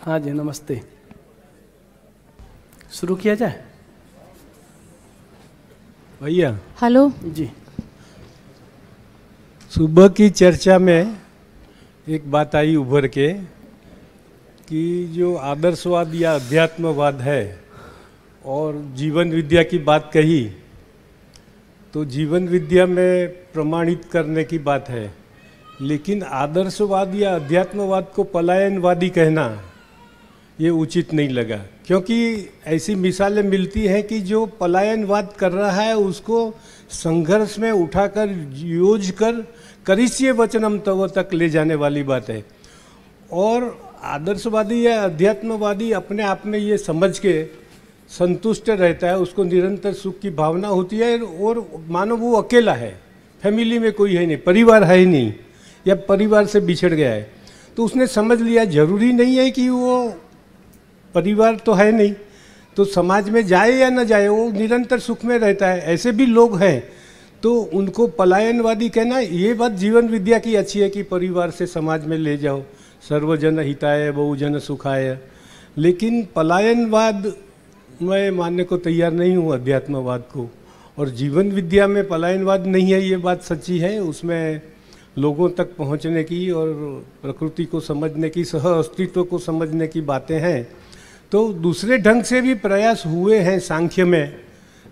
हाँ जी, नमस्ते। शुरू किया जाए भैया? हेलो जी। सुबह की चर्चा में एक बात आई उभर के कि जो आदर्शवाद या अध्यात्मवाद है और जीवन विद्या की बात कही, तो जीवन विद्या में प्रमाणित करने की बात है, लेकिन आदर्शवाद या अध्यात्मवाद को पलायनवादी कहना ये उचित नहीं लगा, क्योंकि ऐसी मिसालें मिलती हैं कि जो पलायनवाद कर रहा है उसको संघर्ष में उठाकर योज कर करिष्ये वचनम तव तक ले जाने वाली बात है। और आदर्शवादी या अध्यात्मवादी अपने आप में ये समझ के संतुष्ट रहता है, उसको निरंतर सुख की भावना होती है और मानो वो अकेला है, फैमिली में कोई है नहीं, परिवार है ही नहीं, या परिवार से बिछड़ गया है, तो उसने समझ लिया जरूरी नहीं है कि वो परिवार तो है नहीं, तो समाज में जाए या न जाए वो निरंतर सुख में रहता है। ऐसे भी लोग हैं, तो उनको पलायनवादी कहना, ये बात जीवन विद्या की अच्छी है कि परिवार से समाज में ले जाओ, सर्वजन हिताय बहुजन सुखाय, लेकिन पलायनवाद मैं मानने को तैयार नहीं हूँ अध्यात्मवाद को। और जीवन विद्या में पलायनवाद नहीं है, ये बात सच्ची है, उसमें लोगों तक पहुँचने की और प्रकृति को समझने की, सह अस्तित्व को समझने की बातें हैं। तो दूसरे ढंग से भी प्रयास हुए हैं सांख्य में,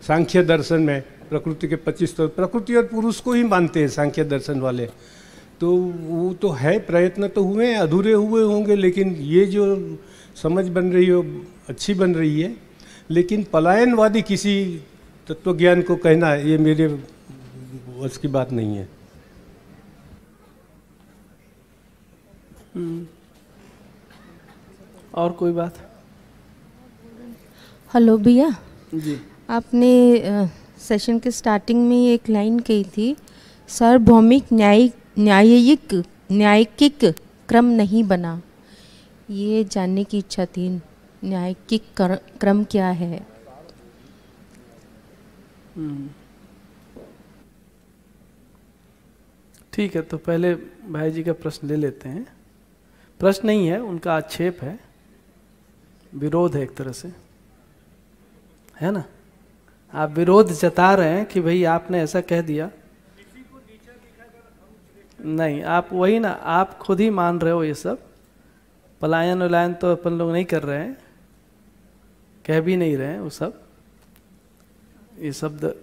सांख्य दर्शन में, प्रकृति के 25 तत्व, प्रकृति और पुरुष को ही मानते हैं सांख्य दर्शन वाले, तो वो तो है, प्रयत्न तो हुए हैं, अधूरे हुए होंगे, लेकिन ये जो समझ बन रही हो अच्छी बन रही है। लेकिन पलायनवादी किसी तत्वज्ञान को कहना ये मेरे बस की बात नहीं है। और कोई बात? हेलो भैया जी। आपने सेशन के स्टार्टिंग में एक लाइन कही थी, सार्वभौमिक न्यायिक क्रम नहीं बना, ये जानने की इच्छा थी, न्यायिक क्रम क्या है? ठीक है, तो पहले भाई जी का प्रश्न ले लेते हैं। प्रश्न नहीं है, उनका आक्षेप है, विरोध है एक तरह से, है ना? आप विरोध जता रहे हैं कि भाई आपने ऐसा कह दिया। नहीं, आप वही ना, आप खुद ही मान रहे हो ये सब। पलायन उलायन तो अपन लोग नहीं कर रहे हैं, कह भी नहीं रहे हैं वो सब, ये शब्द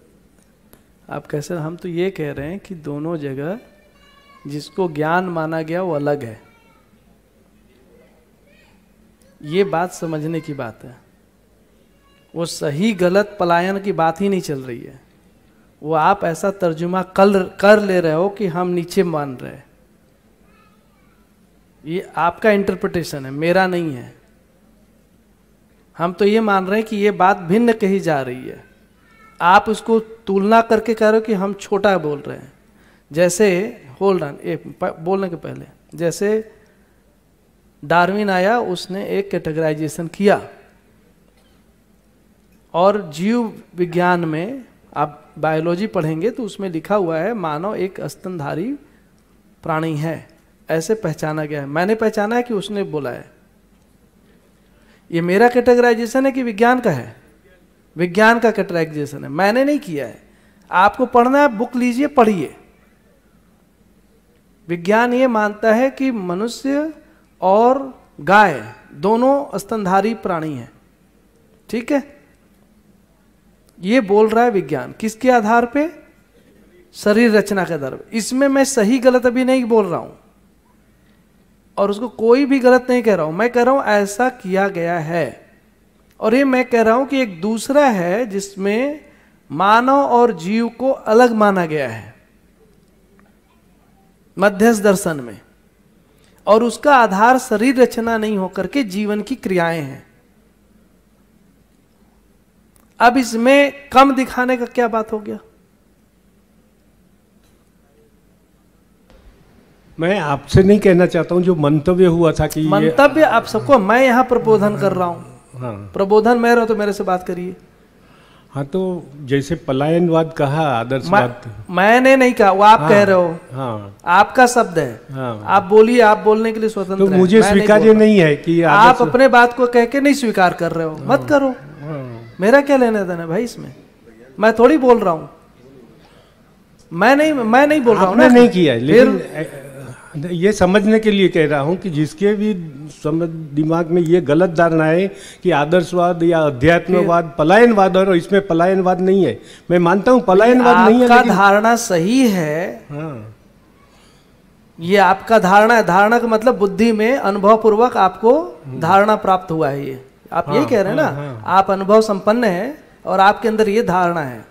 आप कैसे, हम तो ये कह रहे हैं कि दोनों जगह जिसको ज्ञान माना गया वो अलग है, ये बात समझने की बात है। वो सही गलत पलायन की बात ही नहीं चल रही है, वो आप ऐसा तर्जुमा कर ले रहे हो कि हम नीचे मान रहे हैं, ये आपका इंटरप्रिटेशन है, मेरा नहीं है। हम तो ये मान रहे हैं कि ये बात भिन्न कही जा रही है, आप उसको तुलना करके कह रहे हो कि हम छोटा बोल रहे हैं। जैसे होल्ड ऑन, बोलने के पहले, जैसे डार्विन आया, उसने एक कैटेगराइजेशन किया, और जीव विज्ञान में आप बायोलॉजी पढ़ेंगे तो उसमें लिखा हुआ है मानव एक स्तनधारी प्राणी है, ऐसे पहचाना गया है। मैंने पहचाना है कि उसने बोला है? ये मेरा कैटेगराइजेशन है कि विज्ञान का है? विज्ञान का कैटेगराइजेशन है, मैंने नहीं किया है। आपको पढ़ना है, बुक लीजिए, पढ़िए। विज्ञान ये मानता है कि मनुष्य और गाय दोनों स्तनधारी प्राणी हैं, ठीक है? ये बोल रहा है विज्ञान, किसके आधार पे? शरीर रचना के आधार पे। इसमें मैं सही गलत अभी नहीं बोल रहा हूं, और उसको कोई भी गलत नहीं कह रहा हूं, मैं कह रहा हूं ऐसा किया गया है। और ये मैं कह रहा हूं कि एक दूसरा है जिसमें मानव और जीव को अलग माना गया है मध्यस्थ दर्शन में, और उसका आधार शरीर रचना नहीं होकर के जीवन की क्रियाएं हैं। अब इसमें कम दिखाने का क्या बात हो गया? मैं आपसे नहीं कहना चाहता हूं, जो मंतव्य हुआ था कि मंतव्य आप सबको, मैं यहां प्रबोधन कर रहा हूं। हाँ, प्रबोधन मैं रहा तो मेरे से बात करिए। हाँ, तो जैसे पलायनवाद कहा आदर्शवाद, मैंने नहीं कहा, वो आप कह रहे हो। हाँ, आपका शब्द है। हाँ, आप बोलिए, आप बोलने के लिए स्वतंत्र तो हैं। मुझे मैं स्वीकार्य नहीं है कि आप अपने बात को कह के नहीं स्वीकार कर रहे हो, मत करो। हाँ, मेरा क्या लेना देना भाई इसमें? मैं थोड़ी बोल रहा हूं, मैं नहीं बोल रहा हूं ना। आपने नहीं किया है, लेकिन ये समझने के लिए कह रहा हूँ कि जिसके भी दिमाग में ये गलत धारणा है कि आदर्शवाद या अध्यात्मवाद पलायनवाद है, और इसमें पलायनवाद नहीं है। मैं मानता हूँ पलायनवाद नहीं है, आपका धारणा सही है। हाँ, ये आपका धारणा है। धारणा का मतलब बुद्धि में अनुभव पूर्वक आपको धारणा प्राप्त हुआ है। ये आप यही कह रहे हैं ना, आप अनुभव संपन्न है और आपके अंदर ये धारणा है।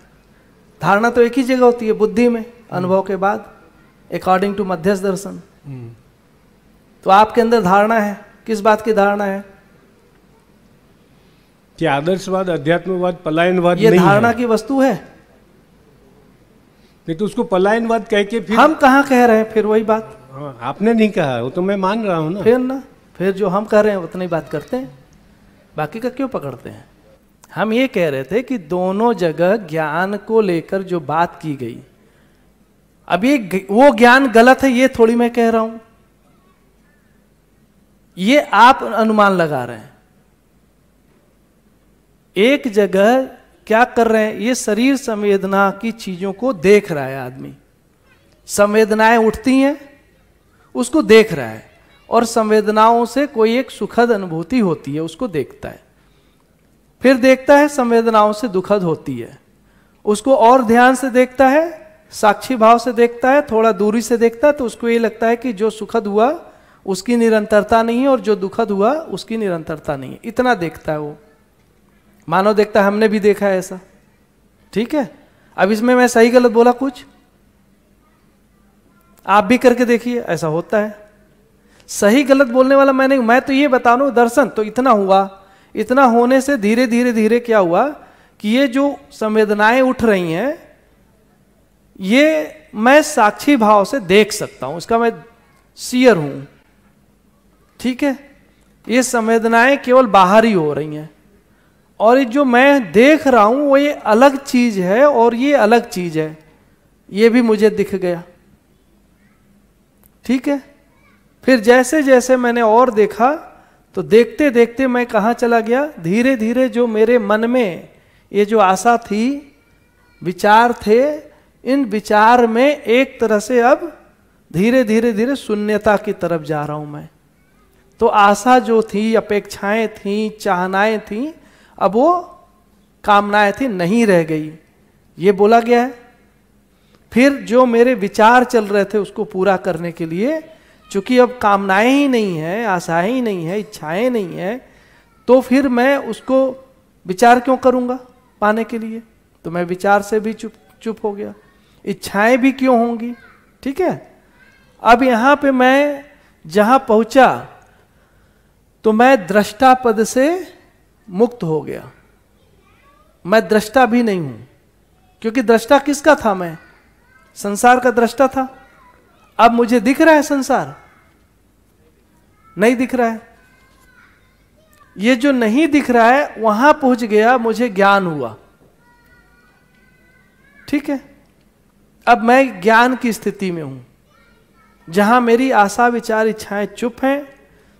धारणा तो एक ही जगह होती है, बुद्धि में, अनुभव के बाद, अकॉर्डिंग टू मध्यस्थ दर्शन। तो आपके अंदर धारणा है, किस बात की धारणा है? कि आदर्शवाद अध्यात्मवाद पलायनवाद ये नहीं धारणा है। की वस्तु है। नहीं तो उसको पलायनवाद कह के फिर हम कहाँ कह रहे हैं? फिर वही बात। हाँ, आपने नहीं कहा, वो तो मैं मान रहा हूँ ना। फिर जो हम कर रहे हैं उतनी बात करते हैं, बाकी का क्यों पकड़ते हैं? हम ये कह रहे थे कि दोनों जगह ज्ञान को लेकर जो बात की गई, अब ये वो ज्ञान गलत है ये थोड़ी मैं कह रहा हूं, ये आप अनुमान लगा रहे हैं। एक जगह क्या कर रहे हैं, ये शरीर संवेदना की चीजों को देख रहा है आदमी। संवेदनाएं उठती हैं, उसको देख रहा है, और संवेदनाओं से कोई एक सुखद अनुभूति होती है, उसको देखता है। फिर देखता है संवेदनाओं से दुखद होती है, उसको और ध्यान से देखता है, साक्षी भाव से देखता है, थोड़ा दूरी से देखता है, तो उसको ये लगता है कि जो सुखद हुआ उसकी निरंतरता नहीं है और जो दुखद हुआ उसकी निरंतरता नहीं है। इतना देखता है वो, मानो देखता है। हमने भी देखा है ऐसा, ठीक है। अब इसमें मैं सही गलत बोला कुछ? आप भी करके देखिए, ऐसा होता है। सही गलत बोलने वाला मैं नहीं, मैं तो ये बता रहा हूं दर्शन तो इतना हुआ। इतना होने से धीरे धीरे धीरे क्या हुआ कि ये जो संवेदनाएं उठ रही हैं, ये मैं साक्षी भाव से देख सकता हूं, इसका मैं सीयर हूं, ठीक है। ये संवेदनाएं केवल बाहर ही हो रही हैं, और ये जो मैं देख रहा हूं वो ये अलग चीज है और ये अलग चीज है, ये भी मुझे दिख गया, ठीक है। फिर जैसे जैसे मैंने और देखा तो देखते देखते मैं कहां चला गया, धीरे धीरे जो मेरे मन में ये जो आशा थी, विचार थे, इन विचार में एक तरह से अब धीरे धीरे धीरे शून्यता की तरफ जा रहा हूं मैं। तो आशा जो थी, अपेक्षाएं थी, चाहनाएं थी, अब वो कामनाएं थी, नहीं रह गई, ये बोला गया है। फिर जो मेरे विचार चल रहे थे उसको पूरा करने के लिए, चूंकि अब कामनाएं ही नहीं है, आशाएं ही नहीं है, इच्छाएं नहीं है, तो फिर मैं उसको विचार क्यों करूंगा पाने के लिए? तो मैं विचार से भी चुप हो गया। इच्छाएं भी क्यों होंगी, ठीक है। अब यहां पे मैं जहां पहुंचा तो मैं दृष्टा पद से मुक्त हो गया। मैं दृष्टा भी नहीं हूं, क्योंकि दृष्टा किसका था? मैं संसार का दृष्टा था। अब मुझे दिख रहा है संसार? नहीं दिख रहा है। ये जो नहीं दिख रहा है वहां पहुंच गया, मुझे ज्ञान हुआ, ठीक है। अब मैं ज्ञान की स्थिति में हूं, जहां मेरी आशा विचार इच्छाएं चुप हैं,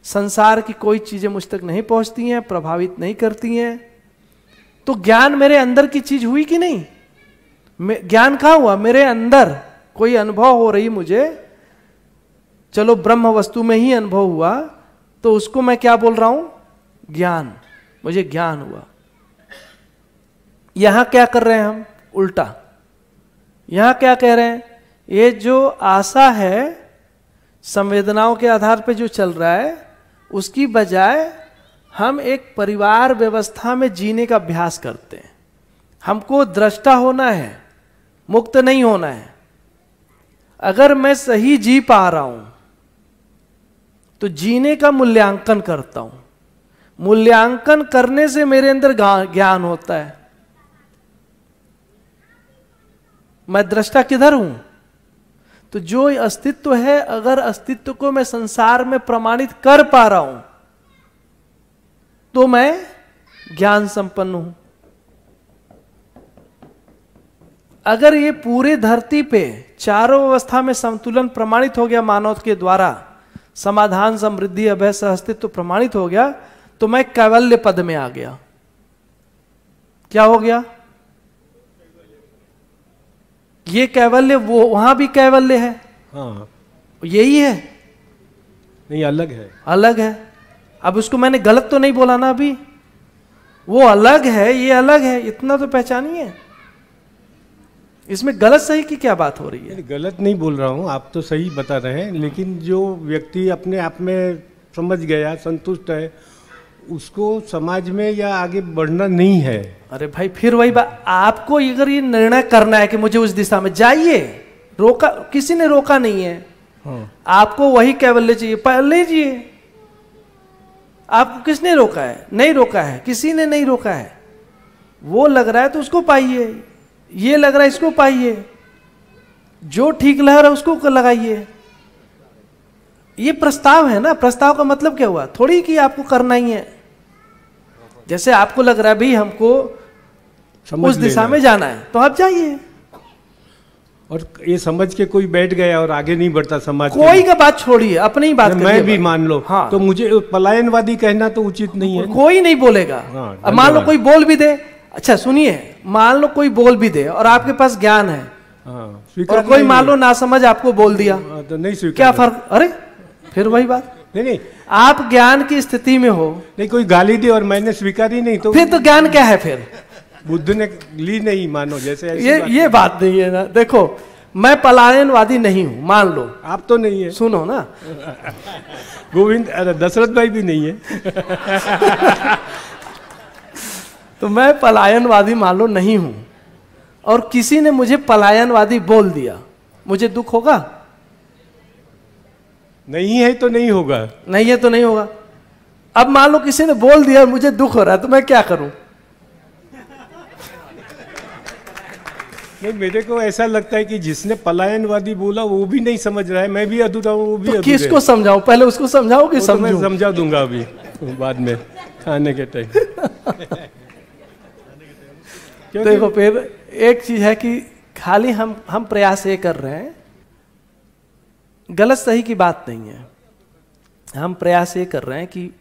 संसार की कोई चीजें मुझ तक नहीं पहुंचती हैं, प्रभावित नहीं करती हैं। तो ज्ञान मेरे अंदर की चीज हुई कि नहीं? ज्ञान कहां हुआ? मेरे अंदर कोई अनुभव हो रही मुझे, चलो ब्रह्म वस्तु में ही अनुभव हुआ, तो उसको मैं क्या बोल रहा हूं? ज्ञान। मुझे ज्ञान हुआ। यहां क्या कर रहे हैं हम? उल्टा। यहां क्या कह रहे हैं? ये जो आशा है संवेदनाओं के आधार पे जो चल रहा है, उसकी बजाय हम एक परिवार व्यवस्था में जीने का अभ्यास करते हैं। हमको दृष्टा होना है, मुक्त नहीं होना है। अगर मैं सही जी पा रहा हूं तो जीने का मूल्यांकन करता हूं। मूल्यांकन करने से मेरे अंदर ज्ञान होता है। मैं दृष्टा किधर हूं? तो जो अस्तित्व है, अगर अस्तित्व को मैं संसार में प्रमाणित कर पा रहा हूं तो मैं ज्ञान संपन्न हूं। अगर ये पूरे धरती पे चारों अवस्था में संतुलन प्रमाणित हो गया मानव के द्वारा, समाधान, समृद्धि, अभय, सहअस्तित्व प्रमाणित हो गया, तो मैं कैवल्य पद में आ गया। क्या हो गया? ये कैवल्य, वो वहां भी कैवल्य है। हाँ, यही है? नहीं, अलग है। अलग है। अब उसको मैंने गलत तो नहीं बोला ना अभी? वो अलग है, ये अलग है, इतना तो पहचानिए। इसमें गलत सही की क्या बात हो रही है? गलत नहीं बोल रहा हूँ, आप तो सही बता रहे हैं, लेकिन जो व्यक्ति अपने आप में समझ गया, संतुष्ट है, उसको समाज में या आगे बढ़ना नहीं है। अरे भाई, फिर वही बात, आपको अगर ये निर्णय करना है कि मुझे उस दिशा में जाइए, रोका, किसी ने रोका नहीं है। हाँ। आपको वही कैवल्य चाहिए, पहले लीजिए। आपको किसने रोका है? नहीं रोका है, किसी ने नहीं रोका है। वो लग रहा है तो उसको पाइए, ये लग रहा है इसको पाइए, जो ठीक लग रहा है उसको लगाइए। ये प्रस्ताव है ना। प्रस्ताव का मतलब क्या हुआ? थोड़ी कि आपको करना ही है। जैसे आपको लग रहा है भाई हमको उस दिशा में जाना है, तो आप जाइए। और ये समझ के कोई बैठ गया और आगे नहीं बढ़ता समाज, कोई का बात छोड़िए, अपनी ही बात करिए। मैं भी मान लो, हाँ, तो मुझे पलायनवादी कहना तो उचित नहीं है। कोई नहीं बोलेगा। हाँ, अब मान लो कोई बोल भी दे, अच्छा सुनिए, मान लो कोई बोल भी दे और आपके पास ज्ञान है, हाँ, और कोई मान लो ना समझ आपको बोल दिया, तो नहीं स्वीकार। क्या फर्क? अरे फिर वही बात, नहीं, आप ज्ञान की स्थिति में हो, नहीं कोई गाली दी और मैंने स्वीकार ही नहीं, तो फिर तो ज्ञान क्या है? फिर बुद्ध ने ली नहीं, मानो जैसे ये बात नहीं है ना। देखो, मैं पलायनवादी नहीं हूं, मान लो। आप तो नहीं है, सुनो ना, गोविंद, अरे दशरथ भाई भी नहीं है। तो मैं पलायनवादी मान लो नहीं हूं, और किसी ने मुझे पलायनवादी बोल दिया, मुझे दुख होगा? नहीं है तो नहीं होगा। नहीं है तो नहीं होगा। अब मान लो किसी ने बोल दिया और मुझे दुख हो रहा है, तो मैं क्या करूं? नहीं, मेरे को ऐसा लगता है कि जिसने पलायनवादी बोला वो भी नहीं समझ रहा है, मैं भी अधूरा हूँ, वो भी तो किसको समझाऊं? पहले उसको समझाओ कि तो मैं समझूं? समझा दूंगा अभी बाद में खाने के टाइम। देखो, फिर एक चीज है कि खाली हम प्रयास ये कर रहे हैं, गलत सही की बात नहीं है। हम प्रयास ये कर रहे हैं कि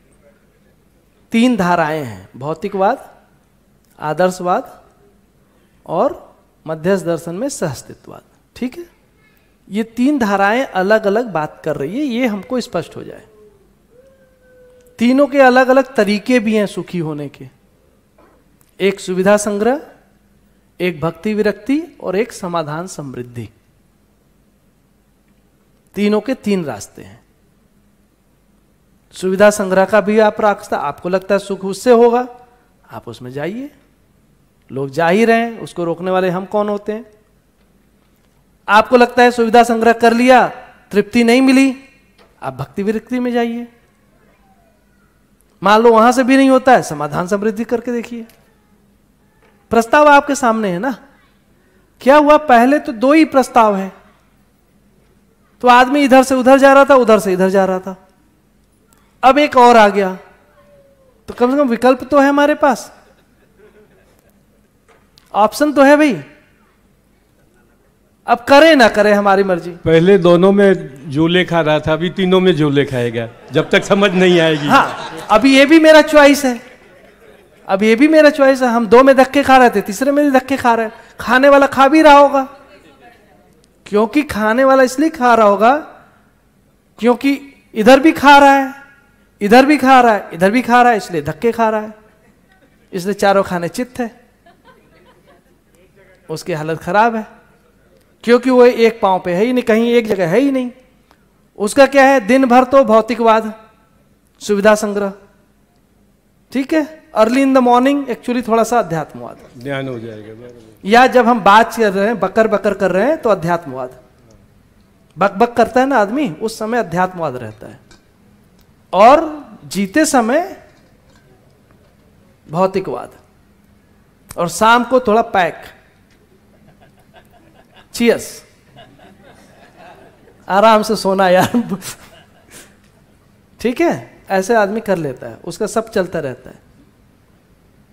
3 धाराएं हैं, भौतिकवाद, आदर्शवाद और मध्यस्थ दर्शन में सहअस्तित्ववाद। ठीक है, ये 3 धाराएं अलग अलग बात कर रही है, ये हमको स्पष्ट हो जाए। तीनों के अलग अलग तरीके भी हैं सुखी होने के। एक सुविधा संग्रह, एक भक्ति विरक्ति और एक समाधान समृद्धि। तीनों के 3 रास्ते हैं। सुविधा संग्रह का भी आप रास्ता, आपको लगता है सुख उससे होगा, आप उसमें जाइए। लोग जा ही रहे हैं, उसको रोकने वाले हम कौन होते हैं? आपको लगता है सुविधा संग्रह कर लिया, तृप्ति नहीं मिली, आप भक्ति विरक्ति में जाइए। मान लो वहां से भी नहीं होता है, समाधान समृद्धि करके देखिए। प्रस्ताव आपके सामने है ना। क्या हुआ? पहले तो 2 ही प्रस्ताव है, तो आदमी इधर से उधर जा रहा था, उधर से इधर जा रहा था। अब एक और आ गया, तो कम से कम विकल्प तो है हमारे पास, ऑप्शन तो है भाई। अब करे ना करे हमारी मर्जी। पहले दोनों में झोले खा रहा था, अभी तीनों में झोले खाएगा जब तक समझ नहीं आएगी। हाँ, अभी ये भी मेरा चॉइस है, अब ये भी मेरा चॉइस है। हम 2 में धक्के खा रहे थे, तीसरे में भी धक्के खा रहे हैं। खाने वाला खा भी रहा होगा, क्योंकि खाने वाला इसलिए खा रहा होगा क्योंकि इधर भी खा रहा है, इधर भी खा रहा है, इधर भी खा रहा है, इसलिए धक्के खा रहा है। इसलिए चारों खाने चित्त है, उसकी हालत खराब है, क्योंकि वो एक पांव पे है ही नहीं, कहीं एक जगह है ही नहीं। उसका क्या है? दिन भर तो भौतिकवाद, सुविधा संग्रह, ठीक है। Early in the morning actually थोड़ा सा अध्यात्मवाद, ध्यान हो जाएगा। या जब हम बात कर रहे हैं, बकर बकर कर रहे हैं, तो अध्यात्मवाद। बक बक करता है ना आदमी, उस समय अध्यात्मवाद रहता है, और जीते समय भौतिकवाद। और शाम को थोड़ा पैक, चियर्स, आराम से सोना यार। ठीक है, ऐसे आदमी कर लेता है, उसका सब चलता रहता है।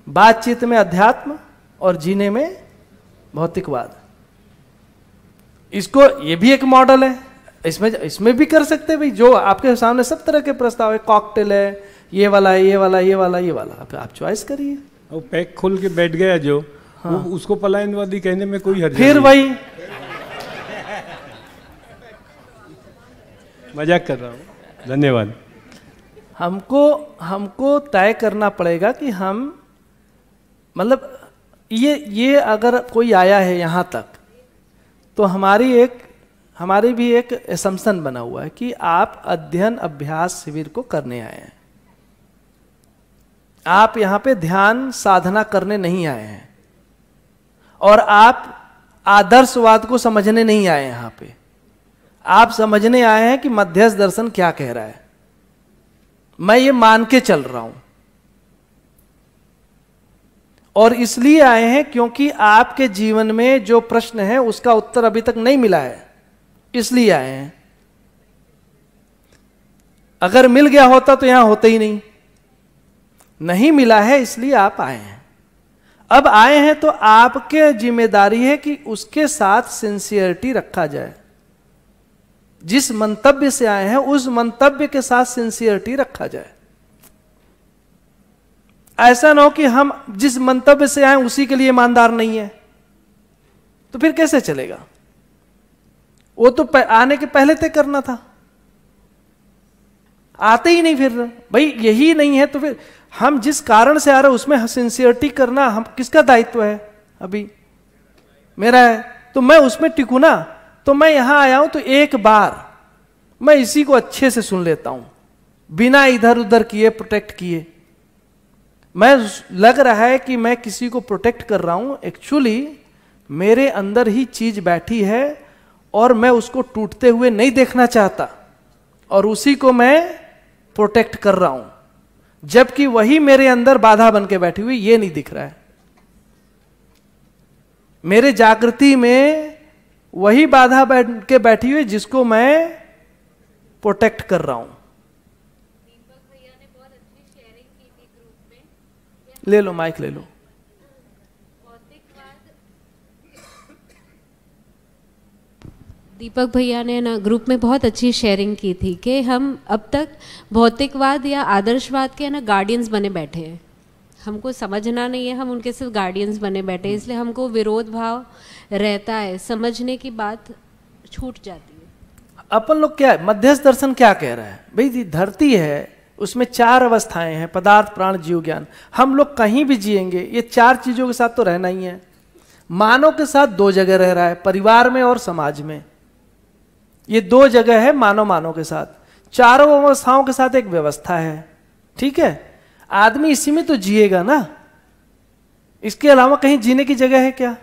बातचीत में अध्यात्म और जीने में भौतिकवाद। इसको, ये भी एक मॉडल है, इसमें भी कर सकते हैं भाई, जो आपके सामने सब तरह के प्रस्ताव है, कॉकटेल है, ये वाला है, ये वाला, ये वाला, ये वाला, आप चॉइस करिए। और पैक खोल के बैठ गया जो, हाँ। उसको पलायनवादी कहने में कोई हर्ज फिर नहीं। वही मजाक कर रहा हूँ, धन्यवाद। हमको तय करना पड़ेगा कि हम, मतलब ये अगर कोई आया है यहाँ तक, तो हमारी भी एक असम्पशन बना हुआ है कि आप अध्ययन अभ्यास शिविर को करने आए हैं, आप यहाँ पे ध्यान साधना करने नहीं आए हैं, और आप आदर्शवाद को समझने नहीं आए यहाँ पे, आप समझने आए हैं कि मध्यस्थ दर्शन क्या कह रहा है। मैं ये मान के चल रहा हूं, और इसलिए आए हैं क्योंकि आपके जीवन में जो प्रश्न है उसका उत्तर अभी तक नहीं मिला है, इसलिए आए हैं। अगर मिल गया होता तो यहां होते ही नहीं मिला है, इसलिए आप आए हैं। अब आए हैं तो आपके जिम्मेदारी है कि उसके साथ सिंसियरिटी रखा जाए। जिस मंतव्य से आए हैं उस मंतव्य के साथ सिंसियरिटी रखा जाए। ऐसा ना हो कि हम जिस मंतव्य से आए उसी के लिए ईमानदार नहीं है, तो फिर कैसे चलेगा? वो तो आने के पहले तय करना था, आते ही नहीं। फिर भाई यही नहीं है तो फिर हम जिस कारण से आ रहे हैं उसमें सिंसियरिटी करना हम किसका दायित्व है? अभी मेरा है, तो मैं उसमें टिकू ना। तो मैं यहां आया हूं तो एक बार मैं इसी को अच्छे से सुन लेता हूं, बिना इधर उधर किए, प्रोटेक्ट किए। मैं लग रहा है कि मैं किसी को प्रोटेक्ट कर रहा हूं, एक्चुअली मेरे अंदर ही चीज बैठी है और मैं उसको टूटते हुए नहीं देखना चाहता, और उसी को मैं प्रोटेक्ट कर रहा हूं, जबकि वही मेरे अंदर बाधा बन के बैठी हुई, ये नहीं दिख रहा है। मेरे जागृति में वही बाधा बन के बैठी हुई जिसको मैं प्रोटेक्ट कर रहा हूं। दीपक भैया ने बहुत अच्छी शेयरिंग की थी ग्रुप में। ले लो माइक, ले लो। दीपक भैया ने ना ग्रुप में बहुत अच्छी शेयरिंग की थी कि हम अब तक भौतिकवाद या आदर्शवाद के ना गार्डियंस बने बैठे हैं। हमको समझना नहीं है, हम उनके सिर्फ गार्डियंस बने बैठे हैं, इसलिए हमको विरोध भाव रहता है, समझने की बात छूट जाती है। अपन लोग क्या है, मध्यस्थ दर्शन क्या कह रहा है? भाई धरती है, उसमें 4 अवस्थाएं हैं, पदार्थ प्राण जीव ज्ञान। हम लोग कहीं भी जिएंगे ये 4 चीजों के साथ तो रहना ही है। मानव के साथ 2 जगह रह रहा है, परिवार में और समाज में। ये 2 जगह है मानव के साथ। 4 अवस्थाओं के साथ एक व्यवस्था है, ठीक है? आदमी इसी में तो जिएगा ना, इसके अलावा कहीं जीने की जगह है क्या?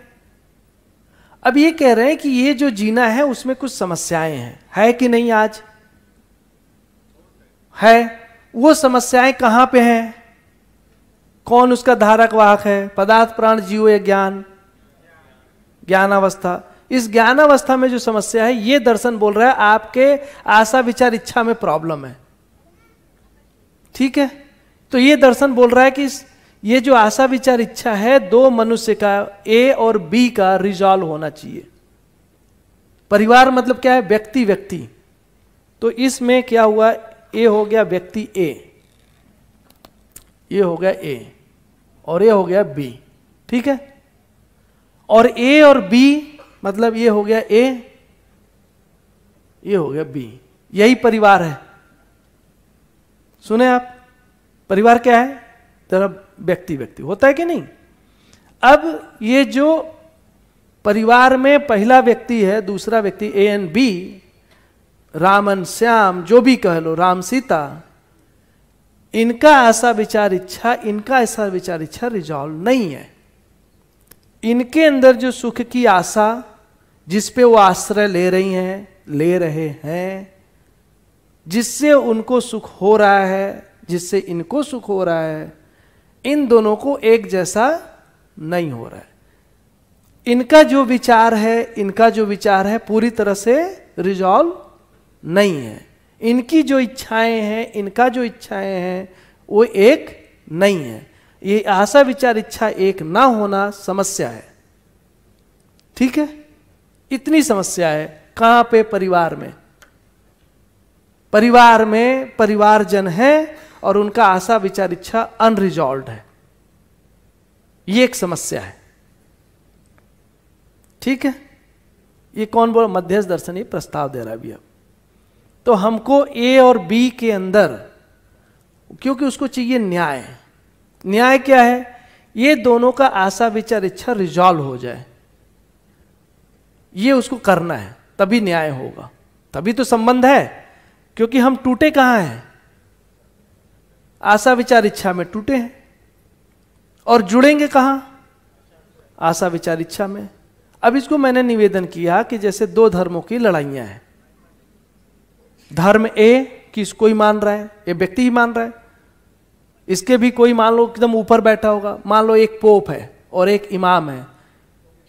अब ये कह रहे हैं कि ये जो जीना है उसमें कुछ समस्याएं हैं, है कि नहीं? आज है। वो समस्याएं कहां पे हैं? कौन उसका धारक वाहक है? पदार्थ प्राण जीव या ज्ञान, ज्ञानावस्था। इस ज्ञानावस्था में जो समस्या है, ये दर्शन बोल रहा है आपके आशा विचार इच्छा में प्रॉब्लम है, ठीक है? तो ये दर्शन बोल रहा है कि ये जो आशा विचार इच्छा है, 2 मनुष्य का, ए और बी का रिजॉल्व होना चाहिए। परिवार मतलब क्या है? व्यक्ति व्यक्ति। तो इसमें क्या हुआ? ए हो गया व्यक्ति ए, ये हो गया ए, और ये हो गया बी, ठीक है? और ए और बी मतलब ये हो गया ए, ये हो गया बी, यही परिवार है। सुने आप, परिवार क्या है? तरह व्यक्ति व्यक्ति होता है कि नहीं? अब ये जो परिवार में पहला व्यक्ति है, दूसरा व्यक्ति A and B, Raman Shyam, जो भी कह लो, राम सीता, इनका आशा विचार इच्छा, इनका ऐसा विचार इच्छा रिजॉल्व नहीं है। इनके अंदर जो सुख की आशा, जिस पे वो आश्रय ले रहे हैं, जिससे उनको सुख हो रहा है, जिससे इनको सुख हो रहा है, इन दोनों को एक जैसा नहीं हो रहा है। इनका जो विचार है पूरी तरह से रिजॉल्व नहीं है। इनकी जो इच्छाएं हैं, इनका जो इच्छाएं हैं, वो एक नहीं है। ये आशा विचार इच्छा एक ना होना समस्या है, ठीक है? इतनी समस्या है। कहां पे? परिवार में। परिवार में परिवारजन है और उनका आशा विचार इच्छा अनरिजॉल्व है, ये एक समस्या है। ठीक है, ये कौन बोल? मध्यस्थ दर्शन ये प्रस्ताव दे रहा है अभी। अब तो हमको ए और बी के अंदर, क्योंकि उसको चाहिए न्याय। न्याय क्या है? ये दोनों का आशा विचार इच्छा रिजॉल्व हो जाए, ये उसको करना है, तभी न्याय होगा, तभी तो संबंध है। क्योंकि हम टूटे कहां हैं? आशा विचार इच्छा में टूटे हैं। और जुड़ेंगे कहां? आशा विचार इच्छा में। अब इसको मैंने निवेदन किया कि जैसे दो धर्मों की लड़ाइयां हैं। धर्म ए किस कोई मान रहा है, ये व्यक्ति ही मान रहा है, इसके भी कोई मान लो एकदम ऊपर बैठा होगा। मान लो एक पोप है और एक इमाम है,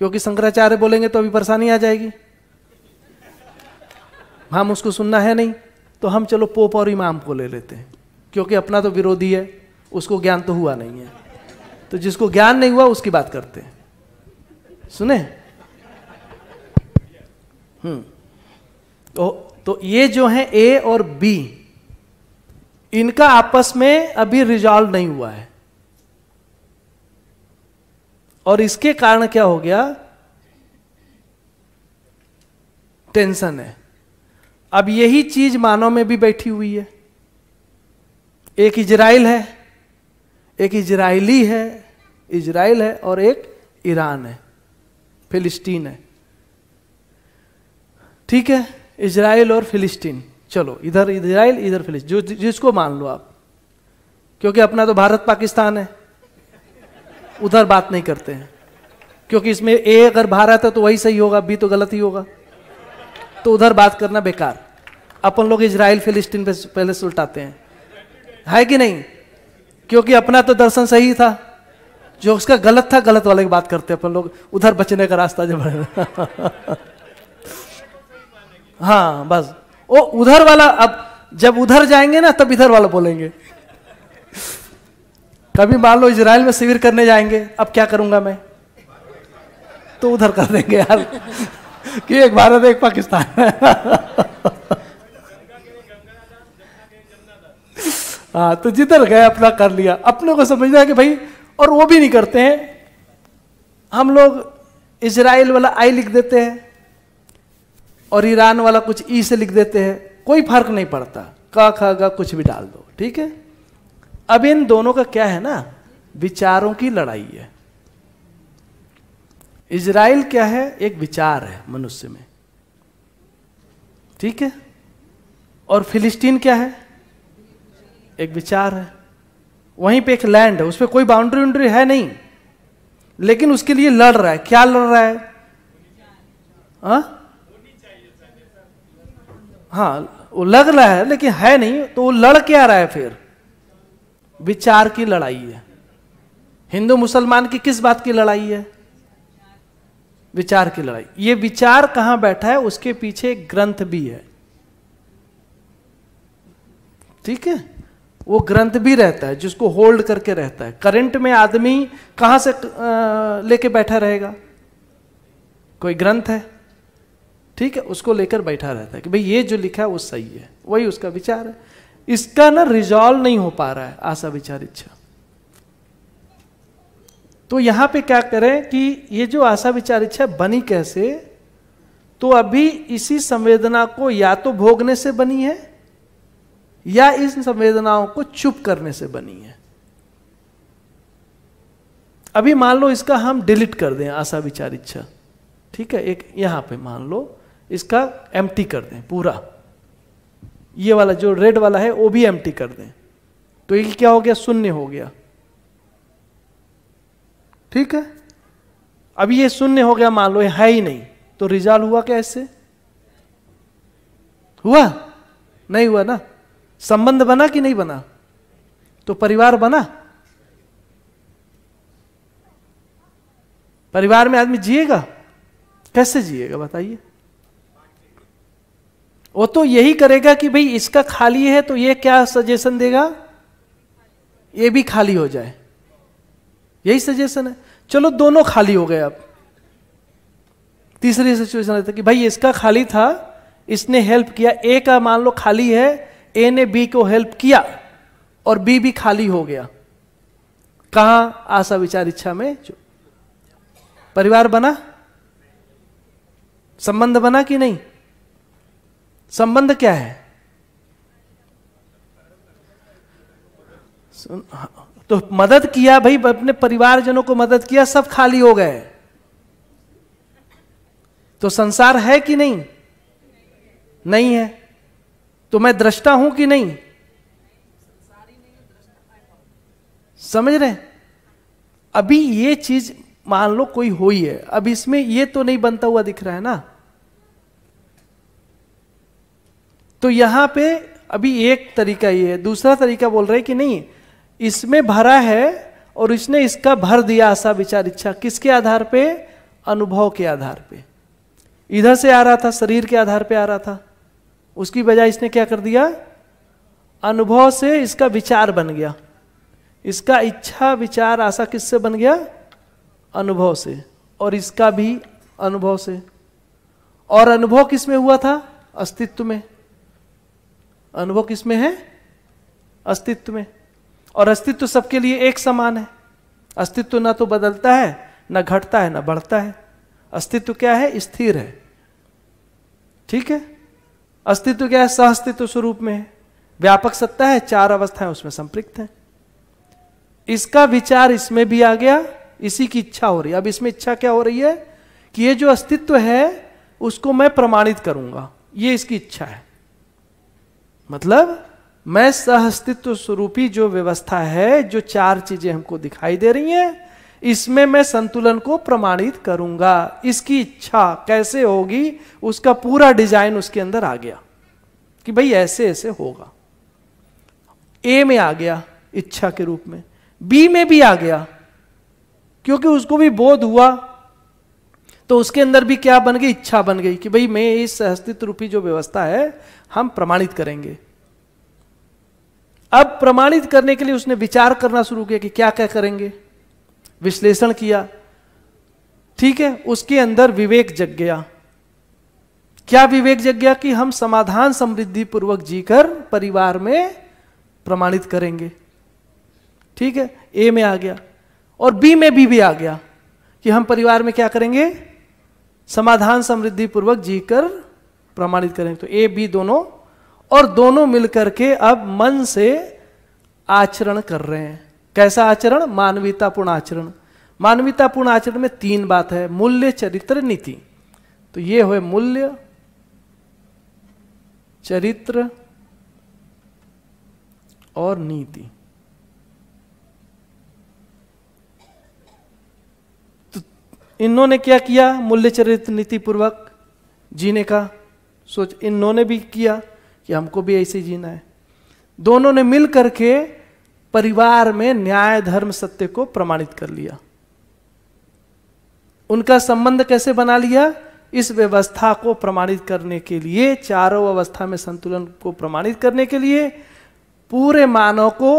क्योंकि शंकराचार्य बोलेंगे तो अभी परेशानी आ जाएगी, हम उसको सुनना है नहीं, तो हम चलो पोप और इमाम को ले लेते हैं, क्योंकि अपना तो विरोधी है, उसको ज्ञान तो हुआ नहीं है, तो जिसको ज्ञान नहीं हुआ उसकी बात करते हैं। सुने? तो ये जो है ए और बी, इनका आपस में अभी रिजॉल्व नहीं हुआ है, और इसके कारण क्या हो गया? टेंशन है। अब यही चीज मानव में भी बैठी हुई है। एक इजराइल है, एक इजराइली है, इजराइल है, और एक ईरान है, फिलिस्तीन है। ठीक है, इजराइल और फिलिस्तीन, चलो इधर इजराइल इधर फिलिस्तीन, जो जिसको मान लो आप, क्योंकि अपना तो भारत पाकिस्तान है, उधर बात नहीं करते हैं, क्योंकि इसमें ए अगर भारत है तो वही सही होगा, बी तो गलत ही होगा, तो उधर बात करना बेकार। अपन लोग इजराइल फिलिस्तीन पे पहले से उल्टाते हैं, है कि नहीं? क्योंकि अपना तो दर्शन सही था, जो उसका गलत था गलत वाले की बात करते हैं अपन लोग, उधर बचने का रास्ता जब हाँ बस वो उधर वाला, अब जब उधर जाएंगे ना तब इधर वाला बोलेंगे। कभी मान लो इजराइल में शिविर करने जाएंगे, अब क्या करूंगा मैं, तो उधर कर देंगे यार कि एक भारत एक पाकिस्तान हाँ, तो जिधर गए अपना कर लिया, अपने को समझना है कि भाई, और वो भी नहीं करते हैं। हम लोग इजराइल वाला आई लिख देते हैं और ईरान वाला कुछ ई से लिख देते हैं, कोई फर्क नहीं पड़ता, का खा गा कुछ भी डाल दो, ठीक है। अब इन दोनों का क्या है ना, विचारों की लड़ाई है। इजराइल क्या है, एक विचार है मनुष्य में, ठीक है, और फिलिस्तीन क्या है, एक विचार है। वहीं पे एक लैंड है, उस पर कोई बाउंड्री वाउंड्री है नहीं, लेकिन उसके लिए लड़ रहा है। क्या लड़ रहा है? हाँ, वो लग रहा है लेकिन है नहीं, तो वो लड़ क्या रहा है फिर? विचार की लड़ाई है। हिंदू मुसलमान की किस बात की लड़ाई है? विचार की लड़ाई। ये विचार कहां बैठा है, उसके पीछे एक ग्रंथ भी है, ठीक है। वो ग्रंथ भी रहता है जिसको होल्ड करके रहता है। करंट में आदमी कहां से लेके बैठा रहेगा? कोई ग्रंथ है, ठीक है, उसको लेकर बैठा रहता है कि भाई ये जो लिखा है वो सही है, वही उसका विचार है। इसका ना रिजॉल्व नहीं हो पा रहा है आशा विचार इच्छा। तो यहां पे क्या करें कि ये जो आशा विचार इच्छा बनी कैसे, तो अभी इसी संवेदना को या तो भोगने से बनी है या इन संवेदनाओं को चुप करने से बनी है। अभी मान लो इसका हम डिलीट कर दें आशा विचार इच्छा, ठीक है, एक यहां पे मान लो इसका एम्प्टी कर दें पूरा, ये वाला जो रेड वाला है वो भी एम्प्टी कर दें, तो ये क्या हो गया, शून्य हो गया, ठीक है। अभी ये शून्य हो गया, मान लो ये है ही नहीं, तो रिजॉल्व हुआ क्या इससे? हुआ नहीं? हुआ ना। संबंध बना कि नहीं बना? तो परिवार बना। परिवार में आदमी जिएगा, कैसे जिएगा बताइए? वो तो यही करेगा कि भाई इसका खाली है तो ये क्या सजेशन देगा, ये भी खाली हो जाए, यही सजेशन है। चलो दोनों खाली हो गए अब, तीसरी सिचुएशन रहता है कि भाई इसका खाली था, इसने हेल्प किया, ए का मान लो खाली है, ए ने बी को हेल्प किया और बी भी खाली हो गया। कहां? आशा विचार इच्छा में। जो परिवार बना, संबंध बना कि नहीं? संबंध क्या है? तो मदद किया भाई, अपने परिवारजनों को मदद किया, सब खाली हो गए, तो संसार है कि नहीं? नहीं है। तो मैं दृष्टा हूं कि नहीं? समझ रहे? अभी ये चीज मान लो कोई हुई है, अब इसमें ये तो नहीं बनता हुआ दिख रहा है ना। तो यहां पे अभी एक तरीका ये है, दूसरा तरीका बोल रहे कि नहीं, इसमें भरा है और इसने इसका भर दिया आशा विचार इच्छा। किसके आधार पे? अनुभव के आधार पे। इधर से आ रहा था, शरीर के आधार पे आ रहा था, उसकी बजाय इसने क्या कर दिया? अनुभव से इसका विचार बन गया। इसका इच्छा विचार आशा किससे बन गया? अनुभव से। और इसका भी अनुभव से। और अनुभव किस में हुआ था? अस्तित्व में। अनुभव किस में है? अस्तित्व में। और अस्तित्व सबके लिए एक समान है। अस्तित्व ना तो बदलता है, ना घटता है, ना बढ़ता है। अस्तित्व क्या है? स्थिर है। ठीक है? अस्तित्व क्या है? सहअस्तित्व स्वरूप में है, व्यापक सत्ता है, चार अवस्थाएं उसमें संपृक्त हैं। इसका विचार इसमें भी आ गया, इसी की इच्छा हो रही है। अब इसमें इच्छा क्या हो रही है कि ये जो अस्तित्व है उसको मैं प्रमाणित करूंगा, ये इसकी इच्छा है। मतलब मैं सहअस्तित्व स्वरूपी जो व्यवस्था है, जो चार चीजें हमको दिखाई दे रही हैं, इसमें मैं संतुलन को प्रमाणित करूंगा। इसकी इच्छा कैसे होगी, उसका पूरा डिजाइन उसके अंदर आ गया कि भाई ऐसे ऐसे होगा। ए में आ गया इच्छा के रूप में, बी में भी आ गया क्योंकि उसको भी बोध हुआ, तो उसके अंदर भी क्या बन गई? इच्छा बन गई कि भाई मैं इस अस्तित्व रूपी जो व्यवस्था है हम प्रमाणित करेंगे। अब प्रमाणित करने के लिए उसने विचार करना शुरू किया कि क्या क्या करेंगे, विश्लेषण किया। ठीक है? उसके अंदर विवेक जग गया। क्या विवेक जग गया? कि हम समाधान समृद्धि पूर्वक जीकर परिवार में प्रमाणित करेंगे। ठीक है? ए में आ गया और बी में भी आ गया कि हम परिवार में क्या करेंगे? समाधान समृद्धि पूर्वक जीकर प्रमाणित करेंगे। तो ए बी दोनों, और दोनों मिलकर के अब मन से आचरण कर रहे हैं। कैसा आचरण? मानवीयतापूर्ण आचरण। मानवीयतापूर्ण आचरण में तीन बात है, मूल्य, चरित्र, नीति। तो ये हुए मूल्य, चरित्र और नीति। तो इन्होंने क्या किया? मूल्य, चरित्र, नीति पूर्वक जीने का सोच इन्होंने भी किया कि हमको भी ऐसे जीना है। दोनों ने मिल करके परिवार में न्याय, धर्म, सत्य को प्रमाणित कर लिया। उनका संबंध कैसे बना लिया? इस व्यवस्था को प्रमाणित करने के लिए, चारों अवस्था में संतुलन को प्रमाणित करने के लिए पूरे मानव को,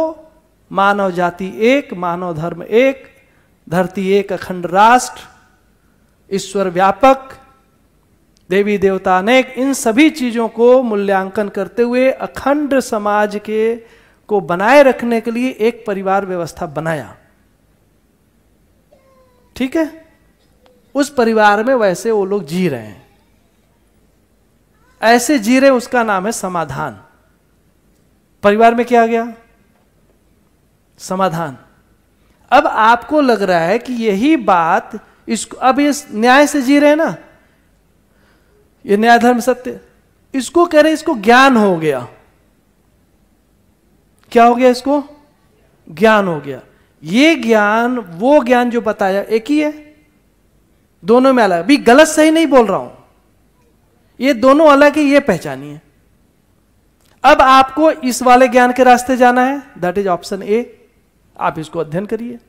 मानव जाति एक, मानव धर्म एक, धरती एक, अखंड राष्ट्र, ईश्वर व्यापक, देवी देवता अनेक, इन सभी चीजों को मूल्यांकन करते हुए अखंड समाज के को बनाए रखने के लिए एक परिवार व्यवस्था बनाया। ठीक है? उस परिवार में वैसे वो लोग जी रहे हैं, ऐसे जी रहे, उसका नाम है समाधान। परिवार में क्या आ गया? समाधान। अब आपको लग रहा है कि यही बात इसको, अब इस न्याय से जी रहे हैं ना, ये न्याय धर्म सत्य, इसको कह रहे इसको ज्ञान हो गया। क्या हो गया? इसको ज्ञान हो गया। ये ज्ञान, वो ज्ञान जो बताया एक ही है, दोनों में अलग। अभी गलत सही नहीं बोल रहा हूं, ये दोनों अलग है, ये पहचानिए। अब आपको इस वाले ज्ञान के रास्ते जाना है, दैट इज ऑप्शन ए, आप इसको अध्ययन करिए।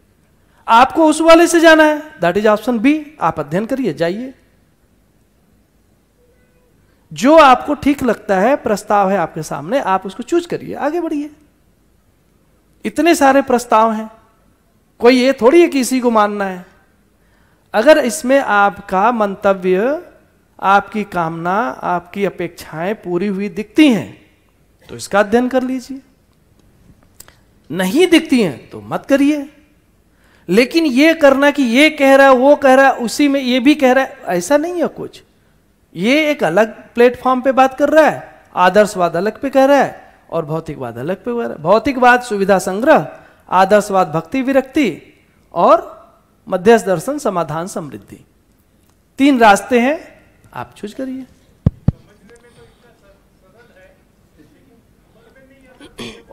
आपको उस वाले से जाना है, दैट इज ऑप्शन बी, आप अध्ययन करिए, जाइए। जो आपको ठीक लगता है, प्रस्ताव है आपके सामने, आप उसको चूज करिए, आगे बढ़िए। इतने सारे प्रस्ताव हैं, कोई ये थोड़ी है कि इसी को मानना है। अगर इसमें आपका मंतव्य, आपकी कामना, आपकी अपेक्षाएं पूरी हुई दिखती हैं तो इसका अध्ययन कर लीजिए, नहीं दिखती हैं तो मत करिए। लेकिन ये करना कि ये कह रहा है, वो कह रहा है, उसी में ये भी कह रहा है, ऐसा नहीं है कुछ। ये एक अलग प्लेटफॉर्म पे बात कर रहा है, आदर्शवाद अलग पे कह रहा है और भौतिकवाद अलग पे कह रहा है। भौतिकवाद सुविधा संग्रह, आदर्शवाद भक्ति विरक्ति और मध्यस्थ दर्शन समाधान समृद्धि। 3 रास्ते हैं, आप चूज करिए।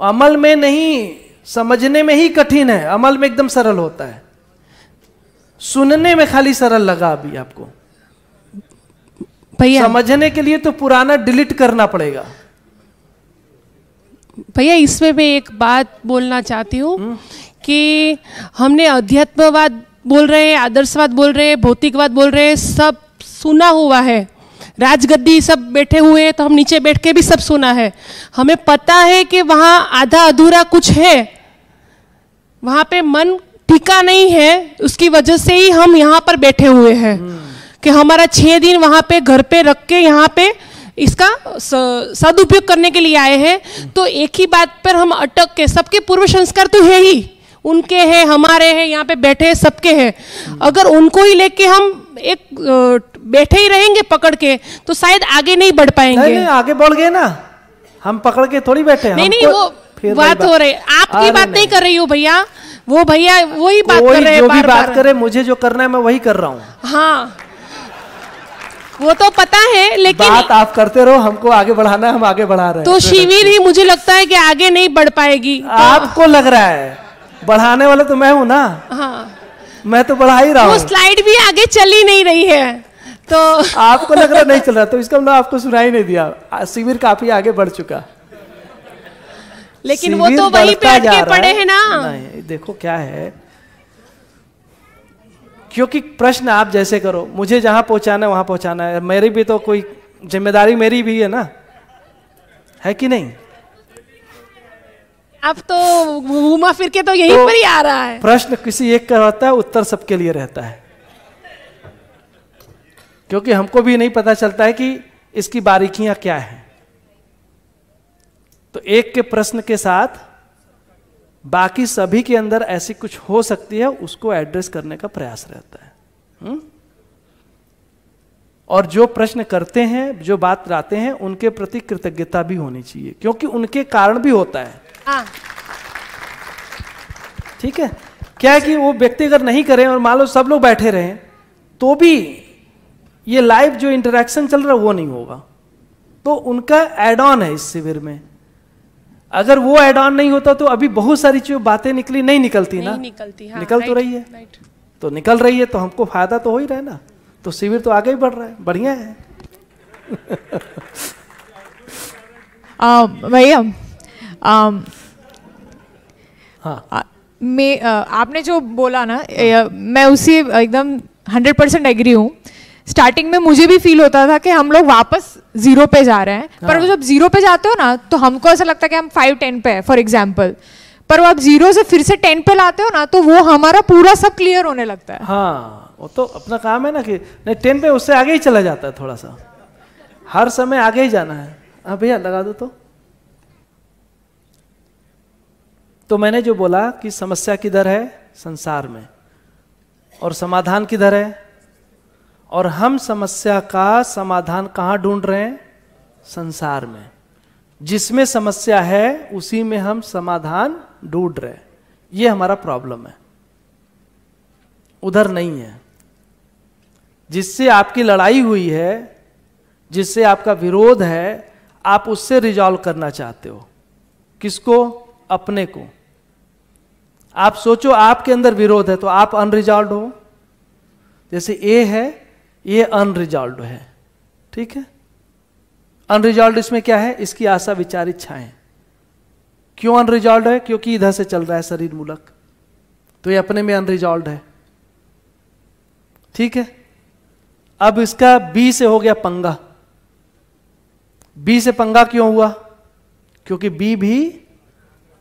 अमल में नहीं, समझने में ही कठिन है, अमल में एकदम सरल होता है। सुनने में खाली सरल लगा अभी आपको, भैया समझने के लिए तो पुराना डिलीट करना पड़ेगा। भैया इसमें मैं एक बात बोलना चाहती हूँ कि हमने अध्यात्मवाद बोल रहे हैं, आदर्शवाद बोल रहे हैं, भौतिकवाद बोल रहे हैं, सब सुना हुआ है। राजगद्दी सब बैठे हुए हैं तो हम नीचे बैठ के भी सब सुना है। हमें पता है कि वहाँ आधा अधूरा कुछ है, वहाँ पे मन टिका नहीं है, उसकी वजह से ही हम यहाँ पर बैठे हुए हैं कि हमारा 6 दिन वहाँ पे घर पे रख के यहाँ पे इसका सदुपयोग करने के लिए आए हैं। तो एक ही बात पर हम अटक के, सबके पूर्व संस्कार तो है ही, उनके हैं, हमारे हैं, यहाँ पे बैठे हैं, सबके हैं। अगर उनको ही लेके हम एक बैठे ही रहेंगे पकड़ के तो शायद आगे नहीं बढ़ पाएंगे। नहीं, आगे बढ़ गए ना, हम पकड़ के थोड़ी बैठे। नहीं, वो बात हो रही, आपकी बात नहीं कर रही हूँ भैया, वो भैया वही बात कर रहे हैं, जो भी बात करे, मुझे जो करना है मैं वही कर रहा हूँ। हाँ वो तो पता है, लेकिन बात आप करते रहो, हमको आगे बढ़ाना है, हम आगे बढ़ा रहे हैं। तो शिविर ही मुझे लगता है कि आगे नहीं बढ़ पाएगी। आपको लग रहा है, बढ़ाने वाला तो मैं हूं ना। हाँ मैं तो बढ़ा ही रहा हूं। वो स्लाइड भी आगे चली नहीं रही है तो आपको लग रहा नहीं चल रहा, तो इसका मतलब आपको सुनाई नहीं दिया। शिविर काफी आगे बढ़ चुका, लेकिन वो तो वहीं पे अटके पड़े हैं ना। नहीं, देखो क्या है, क्योंकि प्रश्न आप जैसे करो, मुझे जहां पहुंचाना है वहां पहुंचाना है, मेरी भी तो कोई जिम्मेदारी मेरी भी है ना, है कि नहीं? अब तो घूमा फिर के तो यहीं पर ही आ रहा है। प्रश्न किसी एक का होता है, उत्तर सबके लिए रहता है, क्योंकि हमको भी नहीं पता चलता है कि इसकी बारीकियां क्या है। तो एक के प्रश्न के साथ बाकी सभी के अंदर ऐसी कुछ हो सकती है, उसको एड्रेस करने का प्रयास रहता है। और जो प्रश्न करते हैं, जो बात लाते हैं, उनके प्रति कृतज्ञता भी होनी चाहिए, क्योंकि उनके कारण भी होता है। ठीक है, क्या है कि वो व्यक्ति अगर नहीं करें और मान लो सब लोग बैठे रहें तो भी ये लाइव जो इंटरेक्शन चल रहा है वो नहीं होगा। तो उनका एड ऑन है इस शिविर में। अगर वो एड ऑन नहीं होता तो अभी बहुत सारी जो बातें निकली नहीं निकलती ना, निकलती, हाँ, निकल तो रही है, तो निकल रही है तो हमको फायदा तो हो ही रहा है ना। तो शिविर तो आगे ही बढ़ रहा है, बढ़िया है। भैया हाँ, आपने जो बोला ना, मैं उसी एकदम 100% एग्री हूँ। स्टार्टिंग में मुझे भी फील होता था कि हम लोग वापस 0 पे जा रहे हैं। पर वो जब 0 पे जाते हो ना तो हमको ऐसा लगता है कि हम 5-10 पे है फॉर एग्जाम्पल। पर वो आप 0 से फिर से 10 पे लाते हो ना तो वो हमारा पूरा सब क्लियर होने लगता है। हाँ, वो तो अपना काम है ना कि नहीं 10 पे उससे आगे ही चला जाता है, थोड़ा सा हर समय आगे ही जाना है। हाँ भैया लगा दो। तो मैंने जो बोला कि समस्या किधर है संसार में और समाधान किधर है, और हम समस्या का समाधान कहाँ ढूंढ रहे हैं? संसार में। जिसमें समस्या है उसी में हम समाधान ढूंढ रहे हैं। ये हमारा प्रॉब्लम है, उधर नहीं है। जिससे आपकी लड़ाई हुई है, जिससे आपका विरोध है, आप उससे रिजॉल्व करना चाहते हो। किसको? अपने को। आप सोचो आपके अंदर विरोध है तो आप अनरिजॉल्व हो। जैसे ए है, ये अनरिजॉल्व है, ठीक है। अनरिजॉल्व इसमें क्या है? इसकी आशा विचार इच्छाएं। क्यों अनरिजॉल्व है? क्योंकि इधर से चल रहा है शरीर मूलक, तो ये अपने में अनरिजॉल्व है, ठीक है। अब इसका बी से हो गया पंगा। बी से पंगा क्यों हुआ? क्योंकि बी भी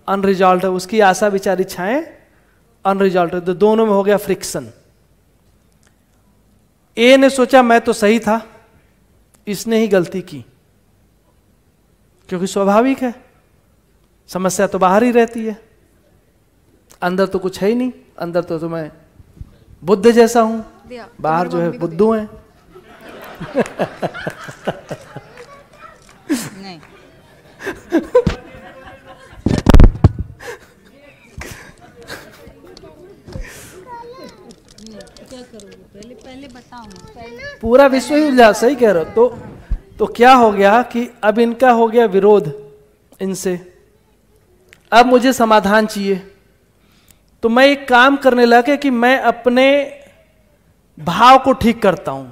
अनरिजॉल्व है, उसकी आशा विचार इच्छाएं अनरिजॉल्व है, तो दोनों में हो गया फ्रिक्शन। ए ने सोचा मैं तो सही था, इसने ही गलती की, क्योंकि स्वाभाविक है, समस्या तो बाहर ही रहती है, अंदर तो कुछ है ही नहीं। अंदर तो मैं बुद्ध जैसा हूं, बाहर जो है बुद्धू है। नहीं क्या करोगे, पहले बताओ। पूरा विश्व ही उलझा, सही कह रहे हो। तो क्या हो गया कि अब इनका हो गया विरोध इनसे, अब मुझे समाधान चाहिए। तो मैं एक काम करने लगा कि मैं अपने भाव को ठीक करता हूं,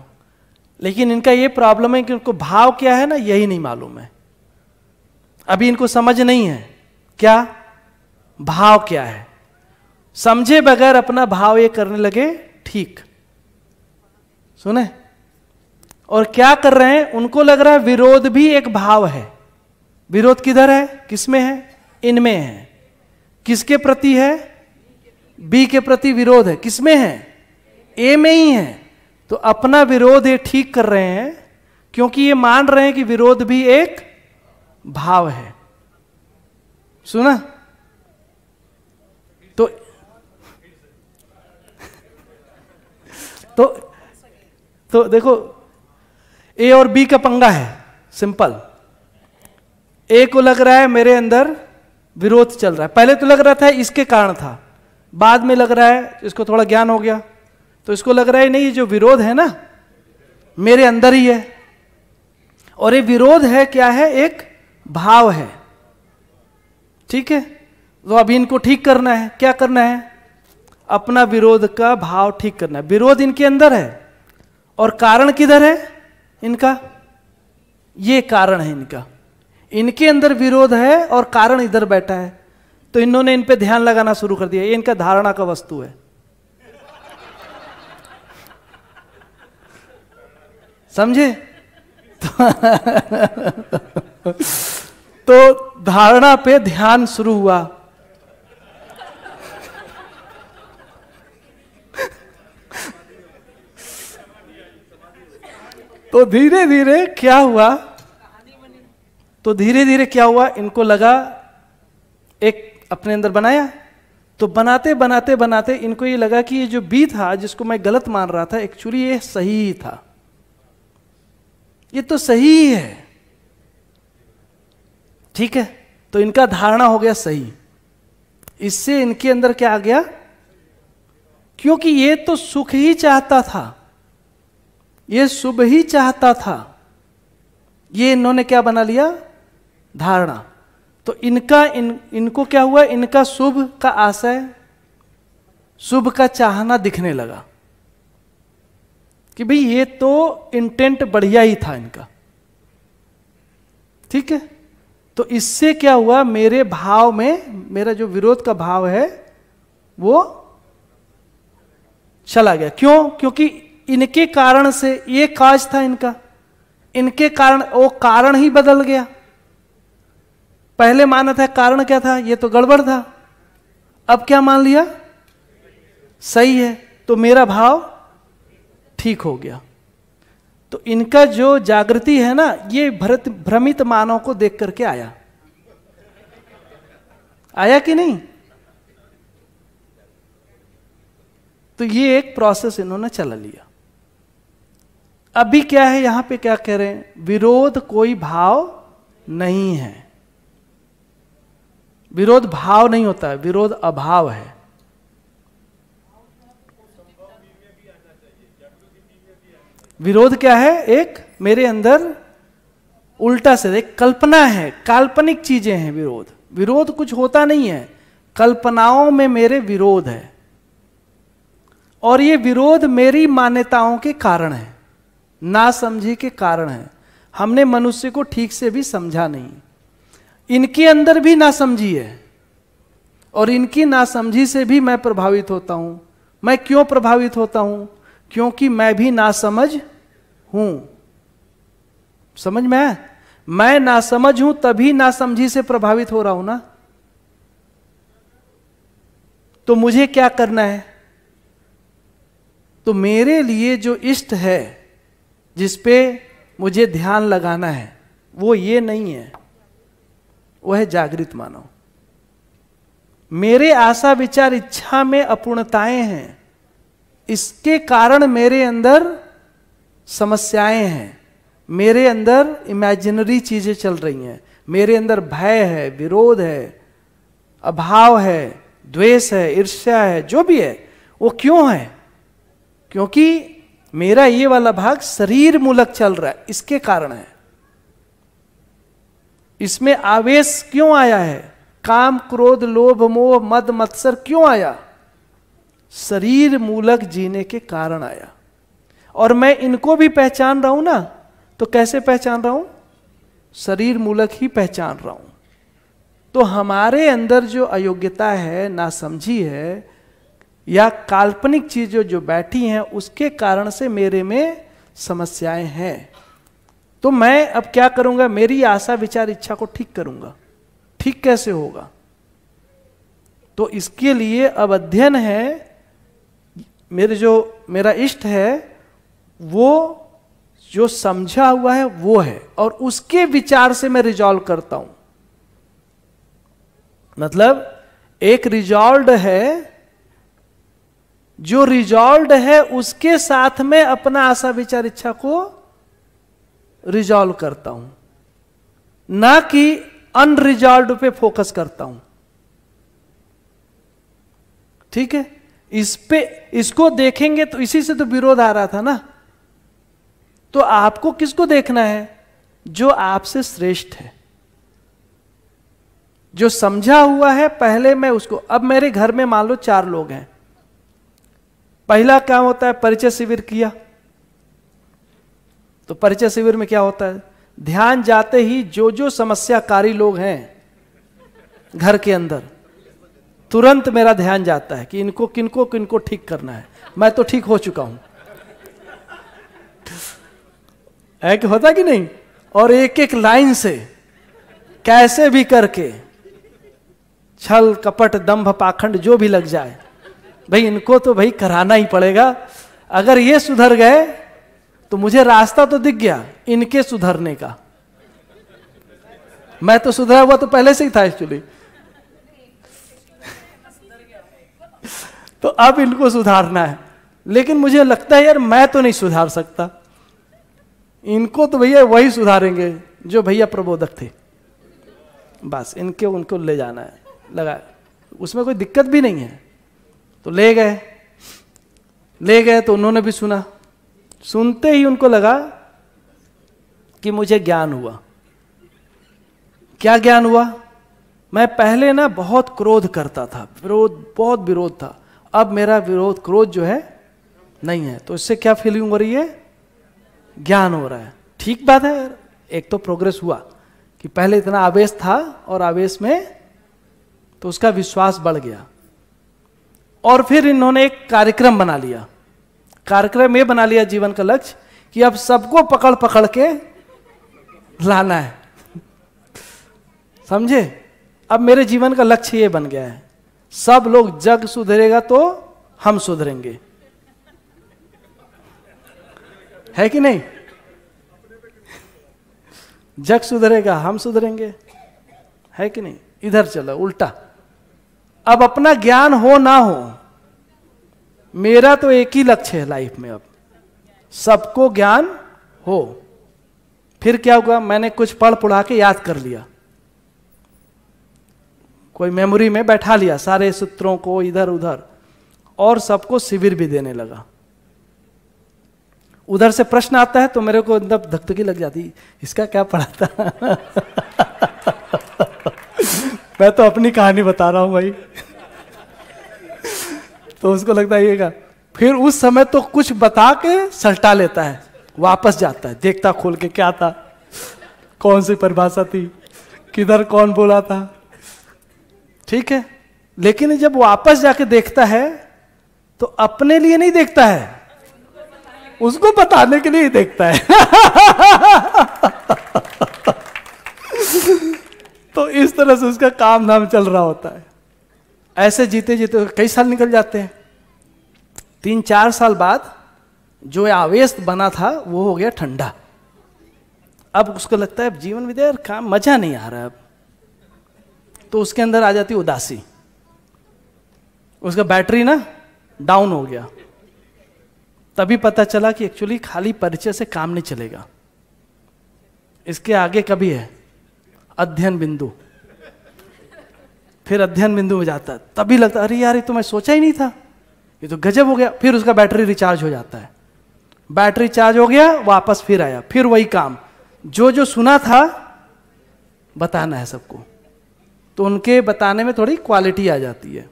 लेकिन इनका ये प्रॉब्लम है कि उनको भाव क्या है ना यही नहीं मालूम है, अभी इनको समझ नहीं है क्या भाव क्या है। समझे बगैर अपना भाव ये करने लगे ठीक, सुने, और क्या कर रहे हैं, उनको लग रहा है विरोध भी एक भाव है। विरोध किधर है, किसमें है, इनमें है। किसके प्रति है, बी के प्रति विरोध है, किसमें है, ए में ही है। तो अपना विरोध ये ठीक कर रहे हैं, क्योंकि ये मान रहे हैं कि विरोध भी एक भाव है। सुना? तो देखो, ए और बी का पंगा है, सिंपल। ए को लग रहा है मेरे अंदर विरोध चल रहा है, पहले तो लग रहा था इसके कारण था, बाद में लग रहा है, इसको थोड़ा ज्ञान हो गया तो इसको लग रहा है नहीं, ये जो विरोध है ना मेरे अंदर ही है, और ये विरोध है क्या है, एक भाव है। ठीक है, तो अभी इनको ठीक करना है। क्या करना है, अपना विरोध का भाव ठीक करना है। विरोध इनके अंदर है और कारण किधर है इनका, ये कारण है इनका, इनके अंदर विरोध है और कारण इधर बैठा है। तो इन्होंने इन पे ध्यान लगाना शुरू कर दिया, ये इनका धारणा का वस्तु है। समझे? तो धारणा पे ध्यान शुरू हुआ। तो धीरे धीरे क्या हुआ, इनको लगा, एक अपने अंदर बनाया। तो बनाते बनाते बनाते इनको ये लगा कि ये जो बी था, जिसको मैं गलत मान रहा था, एक्चुअली ये सही था, ये तो सही है। ठीक है, तो इनका धारणा हो गया सही। इससे इनके अंदर क्या आ गया, क्योंकि ये तो सुख ही चाहता था, ये शुभ ही चाहता था, ये इन्होंने क्या बना लिया, धारणा। तो इनको क्या हुआ, इनका शुभ का आशय, शुभ का चाहना दिखने लगा कि भाई ये तो इंटेंट बढ़िया ही था इनका। ठीक है, तो इससे क्या हुआ, मेरे भाव में, मेरा जो विरोध का भाव है वो चला गया। क्यों? क्योंकि इनके कारण से, ये काज था इनका, इनके कारण वो कारण ही बदल गया। पहले माना था कारण क्या था, ये तो गड़बड़ था, अब क्या मान लिया, सही है, तो मेरा भाव ठीक हो गया। तो इनका जो जागृति है ना, ये भ्रमित मानव को देख करके आया कि नहीं? तो ये एक प्रोसेस इन्होंने चला लिया। अभी क्या है, यहां पे क्या कह रहे हैं, विरोध कोई भाव नहीं है। विरोध भाव नहीं होता है, विरोध अभाव है। विरोध क्या है, एक मेरे अंदर उल्टा से एक कल्पना है, काल्पनिक चीजें हैं। विरोध कुछ होता नहीं है, कल्पनाओं में मेरे विरोध है, और ये विरोध मेरी मान्यताओं के कारण है, नासमझी के कारण है। हमने मनुष्य को ठीक से भी समझा नहीं, इनके अंदर भी नासमझी है, और इनकी नासमझी से भी मैं प्रभावित होता हूं। मैं क्यों प्रभावित होता हूं? क्योंकि मैं भी नासमझ हूं। समझ में आया? मैं नासमझ हूं, तभी नासमझी से प्रभावित हो रहा हूं ना। तो मुझे क्या करना है, तो मेरे लिए जो इष्ट है, जिसपे मुझे ध्यान लगाना है, वो ये नहीं है, वो है जागृत मानव। मेरे आशा विचार इच्छा में अपूर्णताएं हैं, इसके कारण मेरे अंदर समस्याएं हैं, मेरे अंदर इमेजिनरी चीजें चल रही हैं, मेरे अंदर भय है, विरोध है, अभाव है, द्वेष है, ईर्ष्या है, जो भी है वो क्यों है? क्योंकि मेरा ये वाला भाग शरीर मूलक चल रहा है, इसके कारण है। इसमें आवेश क्यों आया है? काम, क्रोध, लोभ, मोह, मद, मत्सर क्यों आया? शरीर मूलक जीने के कारण आया। और मैं इनको भी पहचान रहा हूं ना, तो कैसे पहचान रहा हूं? शरीर मूलक ही पहचान रहा हूं। तो हमारे अंदर जो अयोग्यता है, नासमझी है, या काल्पनिक चीजें जो बैठी हैं, उसके कारण से मेरे में समस्याएं हैं। तो मैं अब क्या करूंगा? मेरी आशा विचार इच्छा को ठीक करूंगा। ठीक कैसे होगा? तो इसके लिए अब अध्ययन है, मेरा इष्ट है, वो जो समझा हुआ है वो है, और उसके विचार से मैं रिजॉल्व करता हूं। मतलब एक रिजॉल्व है, जो रिजॉल्व है उसके साथ में अपना आशा विचार इच्छा को रिजॉल्व करता हूं, ना कि अनरिजॉल्व पे फोकस करता हूं। ठीक है? इसको देखेंगे तो इसी से तो विरोध आ रहा था ना। तो आपको किसको देखना है? जो आपसे श्रेष्ठ है, जो समझा हुआ है। पहले मैं उसको, अब मेरे घर में मान लो 4 लोग हैं। पहला काम होता है परिचय शिविर किया, तो परिचय शिविर में क्या होता है? ध्यान जाते ही जो जो समस्याकारी लोग हैं घर के अंदर, तुरंत मेरा ध्यान जाता है कि इनको किनको किनको ठीक करना है। मैं तो ठीक हो चुका हूं, है कि होता कि नहीं? और एक एक लाइन से कैसे भी करके, छल कपट दंभ पाखंड जो भी लग जाए, भाई इनको तो भाई कराना ही पड़ेगा। अगर ये सुधर गए तो मुझे रास्ता तो दिख गया इनके सुधरने का। मैं तो सुधरा हुआ तो पहले से ही था एक्चुअली। तो अब इनको सुधारना है, लेकिन मुझे लगता है यार मैं तो नहीं सुधार सकता, इनको तो भैया वही सुधारेंगे जो भैया प्रबोधक थे, बस इनके उनको ले जाना है, लगा, उसमें कोई दिक्कत भी नहीं है। तो ले गए तो उन्होंने भी सुना। सुनते ही उनको लगा कि मुझे ज्ञान हुआ। क्या ज्ञान हुआ? मैं पहले ना बहुत क्रोध करता था, बहुत विरोध था, अब मेरा विरोध क्रोध जो है नहीं है। तो इससे क्या फीलिंग हो रही है? ज्ञान हो रहा है। ठीक बात है यार, एक तो प्रोग्रेस हुआ कि पहले इतना आवेश था और आवेश में तो उसका विश्वास बढ़ गया। और फिर इन्होंने एक कार्यक्रम बना लिया। कार्यक्रम ये बना लिया जीवन का लक्ष्य कि अब सबको पकड़ पकड़ के लाना है। समझे? अब मेरे जीवन का लक्ष्य ये बन गया है, सब लोग, जग सुधरेगा तो हम सुधरेंगे, है कि नहीं? जग सुधरेगा हम सुधरेंगे, है कि नहीं? इधर चलो उल्टा। अब अपना ज्ञान हो ना हो, मेरा तो एक ही लक्ष्य है लाइफ में, अब सबको ज्ञान हो। फिर क्या हुआ? मैंने कुछ पढ़ पढ़ा के याद कर लिया, कोई मेमोरी में बैठा लिया सारे सूत्रों को इधर उधर, और सबको शिविर भी देने लगा। उधर से प्रश्न आता है तो मेरे को एकदम धकधकी लग जाती, इसका क्या पढ़ा था? मैं तो अपनी कहानी बता रहा हूं भाई। तो उसको लगता है ये का। फिर उस समय तो कुछ बता के सल्टा लेता है, वापस जाता है, देखता खोल के क्या था, कौन सी परिभाषा थी, किधर कौन बोला था। ठीक है, लेकिन जब वापस जाके देखता है तो अपने लिए नहीं देखता है, उसको बताने के लिए ही देखता है। तो इस तरह से उसका काम धाम चल रहा होता है। ऐसे जीते जीते कई साल निकल जाते हैं। 3-4 साल बाद जो आवेश बना था वो हो गया ठंडा। अब उसको लगता है जीवन विद्या यार काम मजा नहीं आ रहा है अब, तो उसके अंदर आ जाती उदासी, उसका बैटरी ना डाउन हो गया। तभी पता चला कि एक्चुअली खाली परिचय से काम नहीं चलेगा, इसके आगे कभी है अध्ययन बिंदु। फिर अध्ययन बिंदु में जाता है, तभी लगता अरे यार ये तो मैं सोचा ही नहीं था, ये तो गजब हो गया। फिर उसका बैटरी रिचार्ज हो जाता है, बैटरी चार्ज हो गया, वापस फिर आया, फिर वही काम, जो जो सुना था बताना है सबको, तो उनके बताने में थोड़ी क्वालिटी आ जाती है।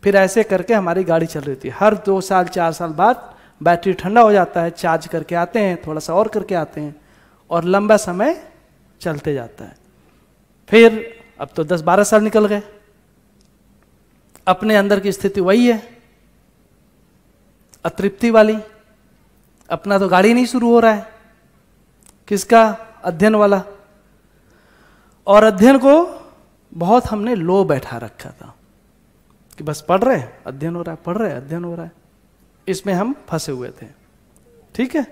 फिर ऐसे करके हमारी गाड़ी चल रही थी। हर 2 साल 4 साल बाद बैटरी ठंडा हो जाता है, चार्ज करके आते हैं, थोड़ा सा और करके आते हैं, और लंबा समय चलते जाता है। फिर अब तो 10-12 साल निकल गए, अपने अंदर की स्थिति वही है, अतृप्ति वाली। अपना तो गाड़ी नहीं शुरू हो रहा है, किसका? अध्ययन वाला। और अध्ययन को बहुत हमने लो बैठा रखा था कि बस पढ़ रहे अध्ययन हो रहा है, पढ़ रहे अध्ययन हो रहा है, इसमें हम फंसे हुए थे। ठीक है,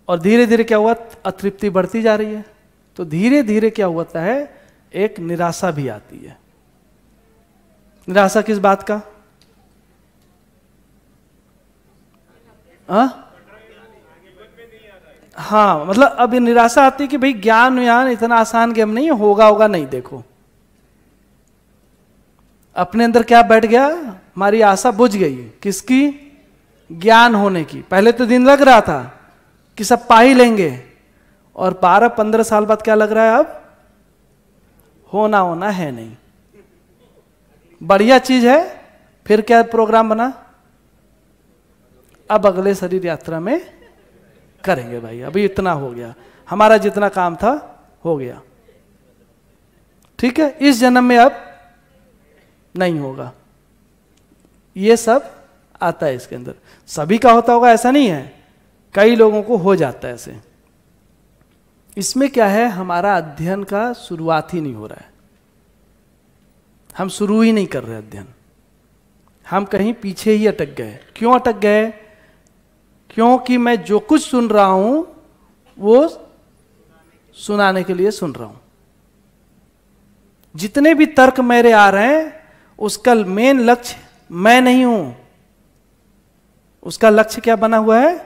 और धीरे धीरे क्या हुआ, अतृप्ति बढ़ती जा रही है, तो धीरे धीरे क्या होता है, एक निराशा भी आती है। निराशा किस बात का? हाँ, मतलब अब ये निराशा आती है कि भाई ज्ञान व्यान इतना आसान गेम नहीं है, होगा नहीं। देखो अपने अंदर क्या बैठ गया, हमारी आशा बुझ गई। किसकी? ज्ञान होने की। पहले तो दिन लग रहा था कि सब पा ही लेंगे, और 12-15 साल बाद क्या लग रहा है, अब होना है नहीं। बढ़िया चीज है, फिर क्या प्रोग्राम बना, अब अगले शरीर यात्रा में करेंगे भाई, अभी इतना हो गया, हमारा जितना काम था हो गया। ठीक है, इस जन्म में अब नहीं होगा। ये सब आता है इसके अंदर। सभी का होता होगा ऐसा नहीं है, कई लोगों को हो जाता है ऐसे। इसमें क्या है, हमारा अध्ययन का शुरुआत ही नहीं हो रहा है, हम शुरू ही नहीं कर रहे अध्ययन, हम कहीं पीछे ही अटक गए। क्यों अटक गए? क्योंकि मैं जो कुछ सुन रहा हूं वो सुनाने के लिए सुन रहा हूं। जितने भी तर्क मेरे आ रहे हैं उसका मेन लक्ष्य मैं नहीं हूं, उसका लक्ष्य क्या बना हुआ है?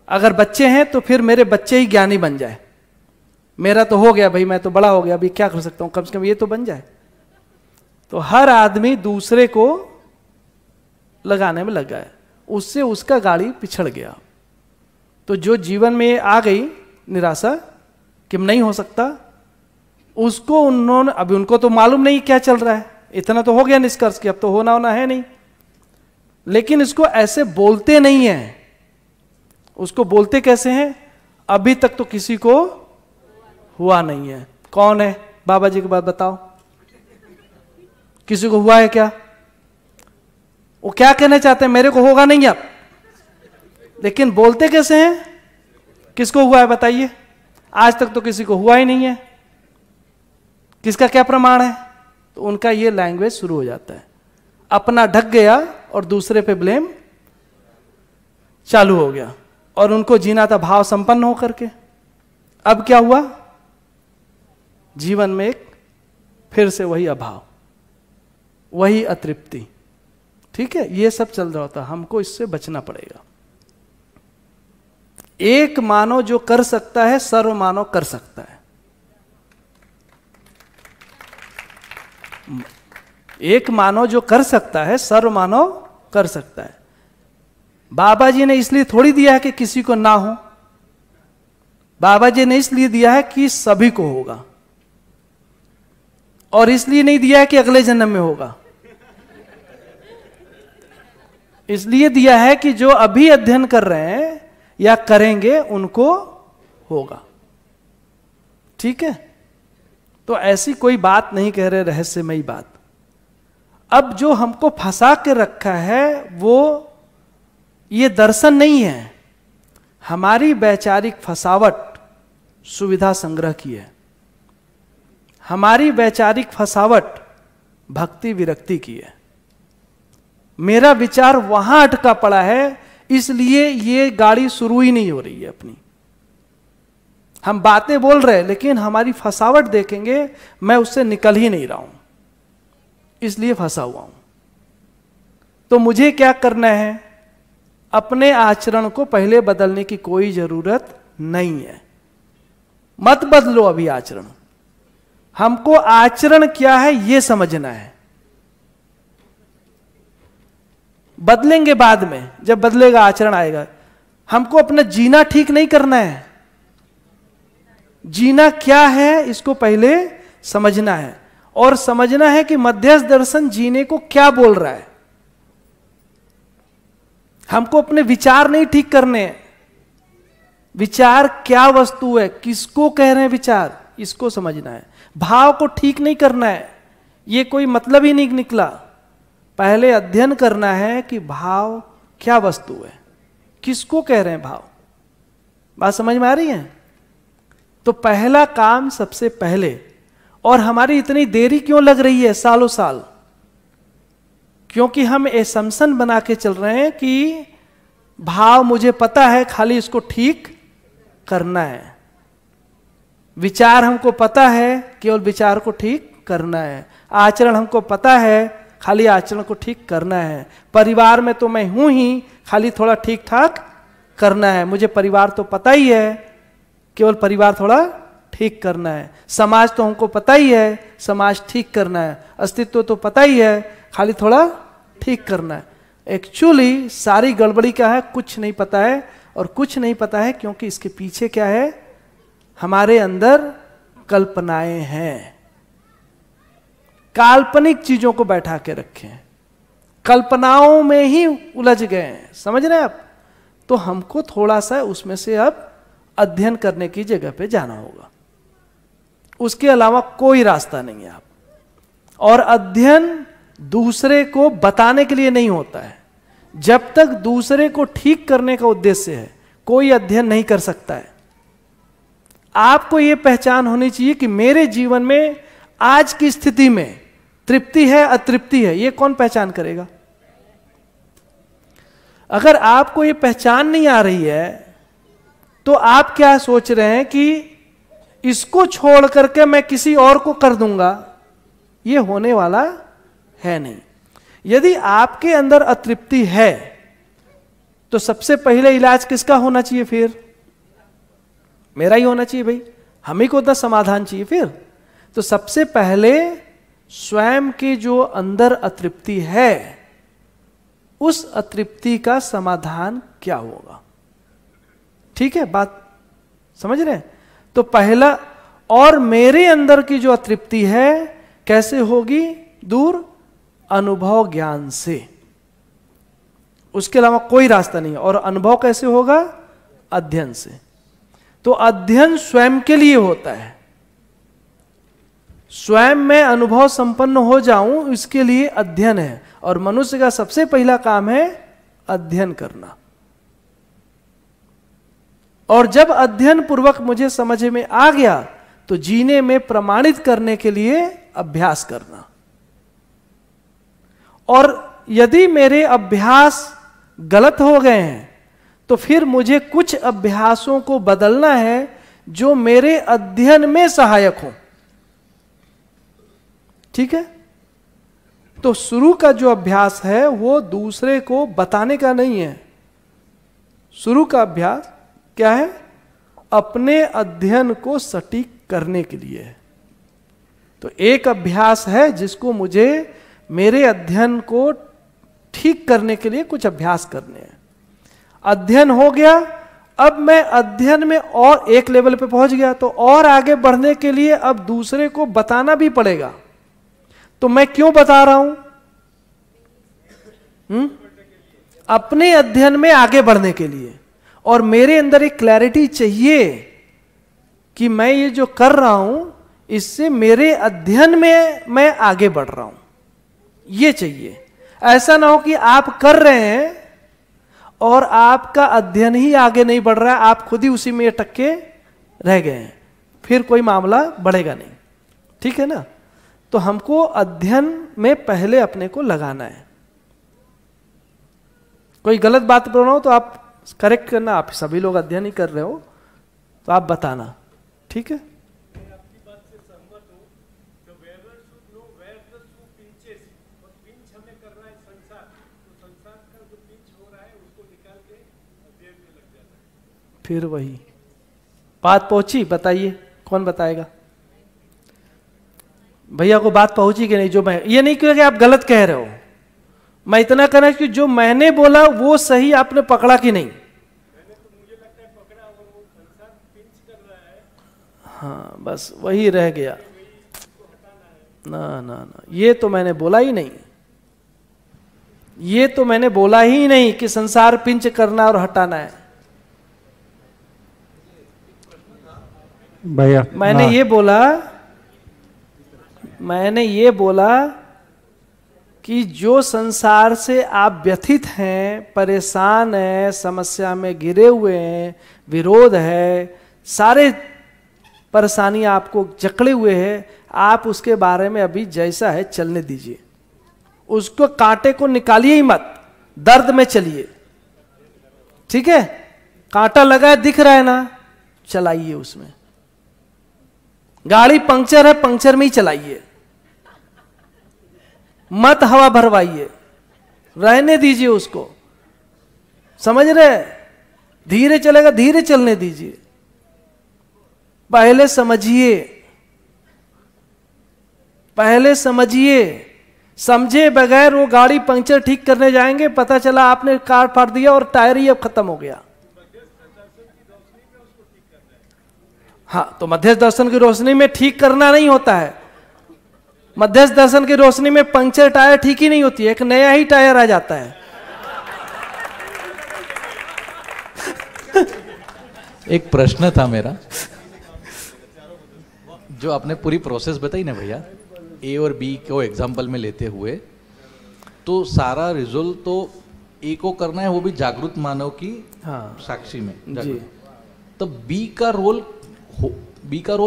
अगर बच्चे हैं तो फिर मेरे बच्चे ही ज्ञानी बन जाए। मेरा तो हो गया भाई, मैं तो बड़ा हो गया, अभी क्या कर सकता हूं, कम से कम ये तो बन जाए। तो हर आदमी दूसरे को लगाने में लगा है, उससे उसका गाड़ी पिछड़ गया। तो जो जीवन में आ गई निराशा कि नहीं हो सकता, उसको उन्होंने, अभी उनको तो मालूम नहीं क्या चल रहा है, इतना तो हो गया निष्कर्ष कि अब तो होना है नहीं, लेकिन इसको ऐसे बोलते नहीं है। उसको बोलते कैसे हैं? अभी तक तो किसी को हुआ नहीं है। कौन है? बाबा जी की बात बताओ, किसी को हुआ है क्या? वो क्या कहना चाहते हैं, मेरे को होगा नहीं अब, लेकिन बोलते कैसे हैं? किसको हुआ है बताइए? आज तक तो किसी को हुआ ही नहीं है, किसका क्या प्रमाण है? तो उनका ये लैंग्वेज शुरू हो जाता है, अपना ढक गया और दूसरे पे ब्लेम चालू हो गया, और उनको जीना था भाव संपन्न होकर के। अब क्या हुआ? जीवन में एक फिर से वही अभाव, वही अतृप्ति। ठीक है, ये सब चल रहा होता, हमको इससे बचना पड़ेगा। एक मानव जो कर सकता है, सर्व मानव कर सकता है। एक मानव जो कर सकता है, सर्व मानव कर सकता है। बाबा जी ने इसलिए थोड़ी दिया है कि किसी को ना हो, बाबा जी ने इसलिए दिया है कि सभी को होगा, और इसलिए नहीं दिया है कि अगले जन्म में होगा। इसलिए दिया है कि जो अभी अध्ययन कर रहे हैं या करेंगे उनको होगा। ठीक है, तो ऐसी कोई बात नहीं कह रहे, रहस्यमयी बात। अब जो हमको फंसा के रखा है वो ये दर्शन नहीं है, हमारी वैचारिक फंसावट सुविधा संग्रह की है, हमारी वैचारिक फंसावट भक्ति विरक्ति की है। मेरा विचार वहां अटका पड़ा है, इसलिए ये गाड़ी शुरू ही नहीं हो रही है अपनी। हम बातें बोल रहे हैं लेकिन हमारी फंसावट देखेंगे, मैं उससे निकल ही नहीं रहा हूं, इसलिए फंसा हुआ हूं। तो मुझे क्या करना है? अपने आचरण को पहले बदलने की कोई जरूरत नहीं है। मत बदलो अभी आचरण, हमको आचरण क्या है यह समझना है। बदलेंगे बाद में, जब बदलेगा आचरण आएगा। हमको अपना जीना ठीक नहीं करना है। जीना क्या है इसको पहले समझना है, और समझना है कि मध्यस्थ दर्शन जीने को क्या बोल रहा है। हमको अपने विचार नहीं ठीक करने हैं। विचार क्या वस्तु है, किसको कह रहे हैं विचार, इसको समझना है। भाव को ठीक नहीं करना है, ये कोई मतलब ही नहीं निकला। पहले अध्ययन करना है कि भाव क्या वस्तु है, किसको कह रहे हैं भाव। बात समझ में आ रही है? तो पहला काम सबसे पहले, और हमारी इतनी देरी क्यों लग रही है सालों साल? क्योंकि हम एसम्पशन बना के चल रहे हैं कि भाव मुझे पता है, खाली इसको ठीक करना है। विचार हमको पता है, केवल विचार को ठीक करना है। आचरण हमको पता है, खाली आचरण को ठीक करना है। परिवार में तो मैं हूं ही, खाली थोड़ा ठीक ठाक करना है। मुझे परिवार तो पता ही है, केवल परिवार थोड़ा ठीक करना है। समाज तो हमको पता ही है, समाज ठीक करना है। अस्तित्व तो पता ही है, खाली थोड़ा ठीक करना है। एक्चुअली सारी गड़बड़ी क्या है? कुछ नहीं पता है, और कुछ नहीं पता है क्योंकि इसके पीछे क्या है? हमारे अंदर कल्पनाएं हैं। काल्पनिक चीजों को बैठा के रखे हैं, कल्पनाओं में ही उलझ गए हैं। समझ रहे हैं आप? तो हमको थोड़ा सा उसमें से अब अध्ययन करने की जगह पे जाना होगा, उसके अलावा कोई रास्ता नहीं है। आप और अध्ययन दूसरे को बताने के लिए नहीं होता है। जब तक दूसरे को ठीक करने का उद्देश्य है, कोई अध्ययन नहीं कर सकता है। आपको यह पहचान होनी चाहिए कि मेरे जीवन में आज की स्थिति में तृप्ति है, अतृप्ति है, यह कौन पहचान करेगा? अगर आपको यह पहचान नहीं आ रही है तो आप क्या सोच रहे हैं कि इसको छोड़ करके मैं किसी और को कर दूंगा? यह होने वाला है नहीं। यदि आपके अंदर अतृप्ति है तो सबसे पहले इलाज किसका होना चाहिए? फिर मेरा ही होना चाहिए भाई, हम ही को तो समाधान चाहिए। फिर तो सबसे पहले स्वयं के जो अंदर अतृप्ति है, उस अतृप्ति का समाधान क्या होगा? ठीक है, बात समझ रहे हैं? तो पहला, और मेरे अंदर की जो अतृप्ति है कैसे होगी दूर? अनुभव ज्ञान से, उसके अलावा कोई रास्ता नहीं है। और अनुभव कैसे होगा? अध्ययन से। तो अध्ययन स्वयं के लिए होता है। स्वयं में अनुभव संपन्न हो जाऊं, इसके लिए अध्ययन है। और मनुष्य का सबसे पहला काम है अध्ययन करना। और जब अध्ययन पूर्वक मुझे समझ में आ गया तो जीने में प्रमाणित करने के लिए अभ्यास करना। और यदि मेरे अभ्यास गलत हो गए हैं तो फिर मुझे कुछ अभ्यासों को बदलना है जो मेरे अध्ययन में सहायक हो। ठीक है? तो शुरू का जो अभ्यास है वो दूसरे को बताने का नहीं है। शुरू का अभ्यास क्या है? अपने अध्ययन को सटीक करने के लिए है। तो एक अभ्यास है जिसको मुझे मेरे अध्ययन को ठीक करने के लिए कुछ अभ्यास करने हैं। अध्ययन हो गया, अब मैं अध्ययन में और एक लेवल पे पहुंच गया, तो और आगे बढ़ने के लिए अब दूसरे को बताना भी पड़ेगा। तो मैं क्यों बता रहा हूं? अपने अध्ययन में आगे बढ़ने के लिए। और मेरे अंदर एक क्लैरिटी चाहिए कि मैं ये जो कर रहा हूं इससे मेरे अध्ययन में मैं आगे बढ़ रहा हूं, ये चाहिए। ऐसा ना हो कि आप कर रहे हैं और आपका अध्ययन ही आगे नहीं बढ़ रहा है, आप खुद ही उसी में अटक के रह गए हैं, फिर कोई मामला बढ़ेगा नहीं। ठीक है ना? तो हमको अध्ययन में पहले अपने को लगाना है। कोई गलत बात बोल रहा हो तो आप करेक्ट करना, आप सभी लोग अध्ययन ही कर रहे हो तो आप बताना, ठीक है? फिर वही बात पहुंची, बताइए कौन बताएगा? भैया को बात पहुंची कि नहीं? जो मैं ये नहीं क्योंकि आप गलत कह रहे हो, मैं इतना कहना कि जो मैंने बोला वो सही आपने पकड़ा कि नहीं? हाँ बस वही रह गया। ना ना ना, ये तो मैंने बोला ही नहीं, ये तो मैंने बोला ही नहीं कि संसार पिंच करना और हटाना है। भैया मैंने ये बोला कि जो संसार से आप व्यथित हैं, परेशान हैं, समस्या में घिरे हुए हैं, विरोध है, सारे परेशानी आपको जकड़े हुए हैं, आप उसके बारे में अभी जैसा है चलने दीजिए, उसको कांटे को निकालिए ही मत, दर्द में चलिए, ठीक है? कांटा लगा है दिख रहा है ना, चलाइए उसमें। गाड़ी पंक्चर है, पंक्चर में ही चलाइए, मत हवा भरवाइए, रहने दीजिए उसको, समझ रहे? धीरे चलेगा, धीरे चलने दीजिए, पहले समझिए, समझे बगैर वो गाड़ी पंक्चर ठीक करने जाएंगे, पता चला आपने कार फाड़ दिया और टायर ही अब खत्म हो गया। हाँ, तो मध्यस्थ दर्शन की रोशनी में ठीक करना नहीं होता है, मध्यस्थ दर्शन की रोशनी में पंक्चर टायर ठीक ही नहीं होती है, एक नया ही टायर आ जाता है। एक प्रश्न था मेरा, जो आपने पूरी प्रोसेस बताई ना भैया, ए और बी को एग्जाम्पल में लेते हुए, तो सारा रिजल्ट तो ए को करना है, वो भी जागरूक मानव की साक्षी में जी। तो बी का रोल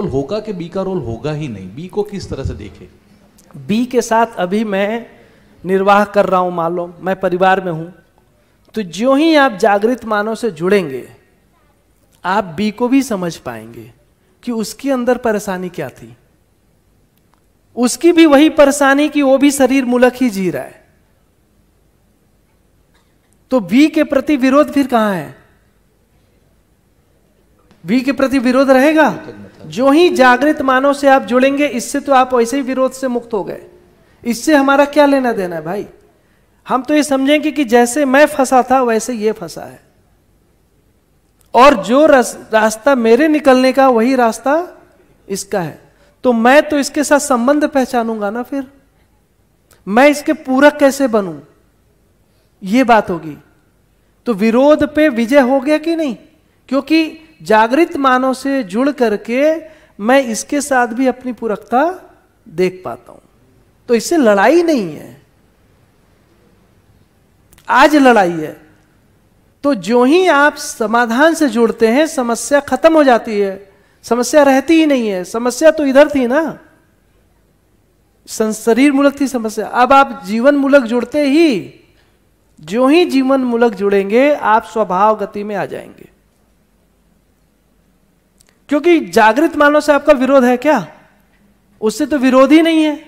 होगा कि बी का रोल होगा ही नहीं? बी को किस तरह से देखे? बी के साथ अभी मैं निर्वाह कर रहा हूं, मालूम मैं परिवार में हूं, तो जो ही आप जागृत मानव से जुड़ेंगे आप बी को भी समझ पाएंगे कि उसके अंदर परेशानी क्या थी, उसकी भी वही परेशानी कि वो भी शरीर मूलक ही जी रहा है, तो बी के प्रति विरोध फिर कहां है? बी के प्रति विरोध रहेगा? जो ही जागृत मानव से आप जुड़ेंगे, इससे तो आप वैसे ही विरोध से मुक्त हो गए, इससे हमारा क्या लेना देना है भाई? हम तो ये समझेंगे कि जैसे मैं फंसा था वैसे ये फंसा है, और जो रास्ता मेरे निकलने का वही रास्ता इसका है, तो मैं तो इसके साथ संबंध पहचानूंगा ना, फिर मैं इसके पूरक कैसे बनूं, ये बात होगी। तो विरोध पे विजय हो गया कि नहीं? क्योंकि जागृत मानव से जुड़ करके मैं इसके साथ भी अपनी पूरकता देख पाता हूं, तो इससे लड़ाई नहीं है, आज लड़ाई है। तो जो ही आप समाधान से जुड़ते हैं समस्या खत्म हो जाती है, समस्या रहती ही नहीं है। समस्या तो इधर थी ना, शरीर मूलक थी समस्या, अब आप जीवन मूलक जुड़ते ही, जो ही जीवन मूलक जुड़ेंगे आप स्वभाव गति में आ जाएंगे। क्योंकि जागृत मानव से आपका विरोध है क्या? उससे तो विरोध ही नहीं है,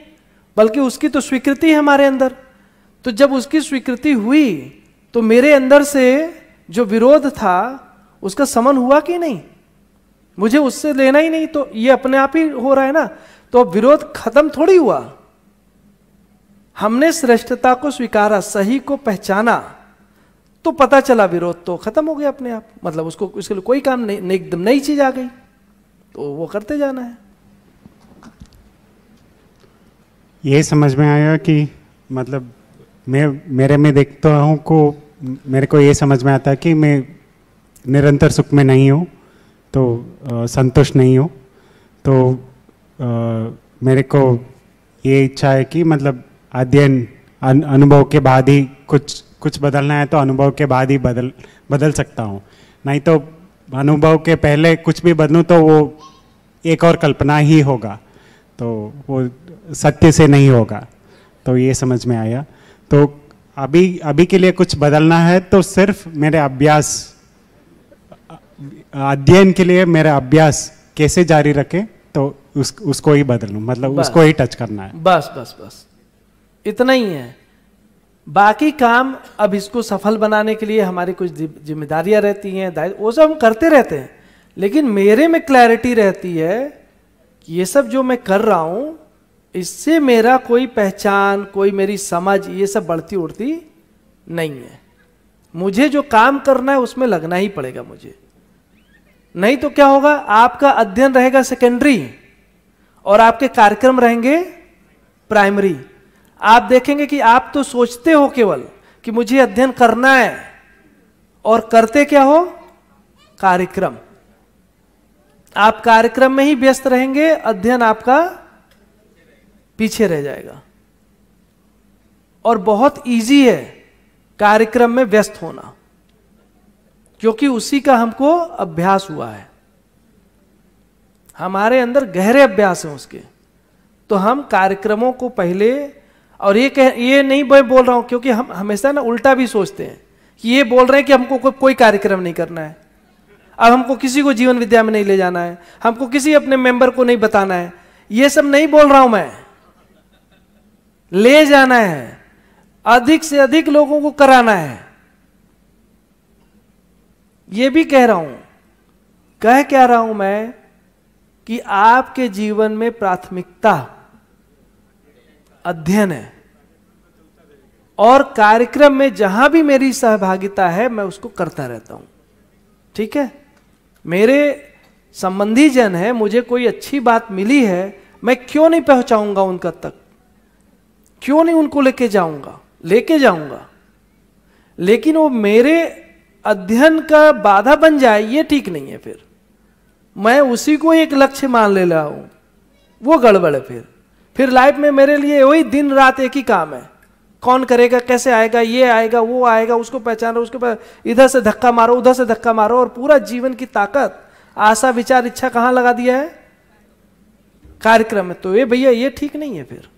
बल्कि उसकी तो स्वीकृति है हमारे अंदर। तो जब उसकी स्वीकृति हुई तो मेरे अंदर से जो विरोध था उसका समन हुआ कि नहीं? मुझे उससे लेना ही नहीं, तो ये अपने आप ही हो रहा है ना, तो अब विरोध खत्म थोड़ी हुआ। हमने श्रेष्ठता को स्वीकारा, सही को पहचाना, तो पता चला विरोध तो खत्म हो गया अपने आप, मतलब उसको उसके लिए कोई काम नहीं, एकदम नई चीज आ गई, तो वो करते जाना है। ये समझ में आया कि मतलब मेरे में देखता हूँ को मेरे को ये समझ में आता है कि मैं निरंतर सुख में नहीं हूँ, तो संतुष्ट नहीं हूँ, तो मेरे को ये इच्छा है कि मतलब अध्ययन अनुभव के बाद ही कुछ बदलना है, तो अनुभव के बाद ही बदल सकता हूँ, नहीं तो अनुभव के पहले कुछ भी बदलूँ तो वो एक और कल्पना ही होगा, तो वो सत्य से नहीं होगा। तो ये समझ में आया। तो अभी के लिए कुछ बदलना है तो सिर्फ मेरे अभ्यास, अध्ययन के लिए मेरा अभ्यास कैसे जारी रखें, तो उसको ही बदलूं, मतलब उसको ही टच करना है। बस बस बस इतना ही है। बाकी काम अब इसको सफल बनाने के लिए हमारी कुछ जिम्मेदारियां रहती हैं, दायित्व, वो सब हम करते रहते हैं, लेकिन मेरे में क्लैरिटी रहती है कि ये सब जो मैं कर रहा हूं इससे मेरा कोई पहचान, कोई मेरी समझ, ये सब बढ़ती उड़ती नहीं है। मुझे जो काम करना है उसमें लगना ही पड़ेगा मुझे, नहीं तो क्या होगा, आपका अध्ययन रहेगा सेकेंडरी और आपके कार्यक्रम रहेंगे प्राइमरी। आप देखेंगे कि आप तो सोचते हो केवल कि मुझे अध्ययन करना है, और करते क्या हो, कार्यक्रम। आप कार्यक्रम में ही व्यस्त रहेंगे, अध्ययन आपका पीछे रह जाएगा। और बहुत इजी है कार्यक्रम में व्यस्त होना, क्योंकि उसी का हमको अभ्यास हुआ है, हमारे अंदर गहरे अभ्यास हैं उसके। तो हम कार्यक्रमों को पहले, और ये नहीं मैं बोल रहा हूं, क्योंकि हम हमेशा ना उल्टा भी सोचते हैं कि ये बोल रहे हैं कि हमको कोई कार्यक्रम नहीं करना है, अब हमको किसी को जीवन विद्या में नहीं ले जाना है, हमको किसी अपने मेंबर को नहीं बताना है। ये सब नहीं बोल रहा हूं मैं, ले जाना है, अधिक से अधिक लोगों को कराना है, ये भी कह रहा हूं। कह क्या रहा हूं मैं कि आपके जीवन में प्राथमिकता अध्ययन है, और कार्यक्रम में जहां भी मेरी सहभागिता है मैं उसको करता रहता हूं। ठीक है, मेरे संबंधी जन है, मुझे कोई अच्छी बात मिली है, मैं क्यों नहीं पहुंचाऊंगा उनका तक, क्यों नहीं उनको लेके जाऊंगा, लेकिन वो मेरे अध्ययन का बाधा बन जाए, ये ठीक नहीं है। फिर मैं उसी को एक लक्ष्य मान ले रहा हूं, वो गड़बड़ है। फिर लाइफ में मेरे लिए वही दिन रात एक ही काम है, कौन करेगा, कैसे आएगा, ये आएगा, वो आएगा, उसको पहचानो, इधर से धक्का मारो, उधर से धक्का मारो, और पूरा जीवन की ताकत, आशा, विचार, इच्छा कहां लगा दिया है, कार्यक्रम में। तो ये भैया ये ठीक नहीं है। फिर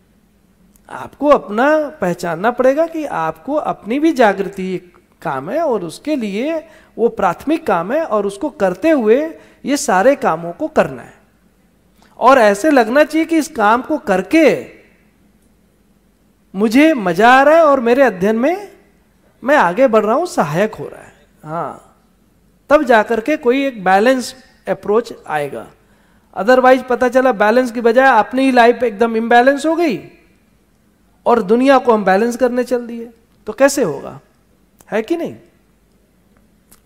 आपको अपना पहचानना पड़ेगा कि आपको अपनी भी जागृति काम है, और उसके लिए वो प्राथमिक काम है, और उसको करते हुए ये सारे कामों को करना है। और ऐसे लगना चाहिए कि इस काम को करके मुझे मजा आ रहा है और मेरे अध्ययन में मैं आगे बढ़ रहा हूं, सहायक हो रहा है। हाँ, तब जाकर के कोई एक बैलेंस अप्रोच आएगा। अदरवाइज पता चला बैलेंस की बजाय अपनी ही लाइफ एकदम इम्बैलेंस हो गई और दुनिया को हम बैलेंस करने चल दिए, तो कैसे होगा, है कि नहीं?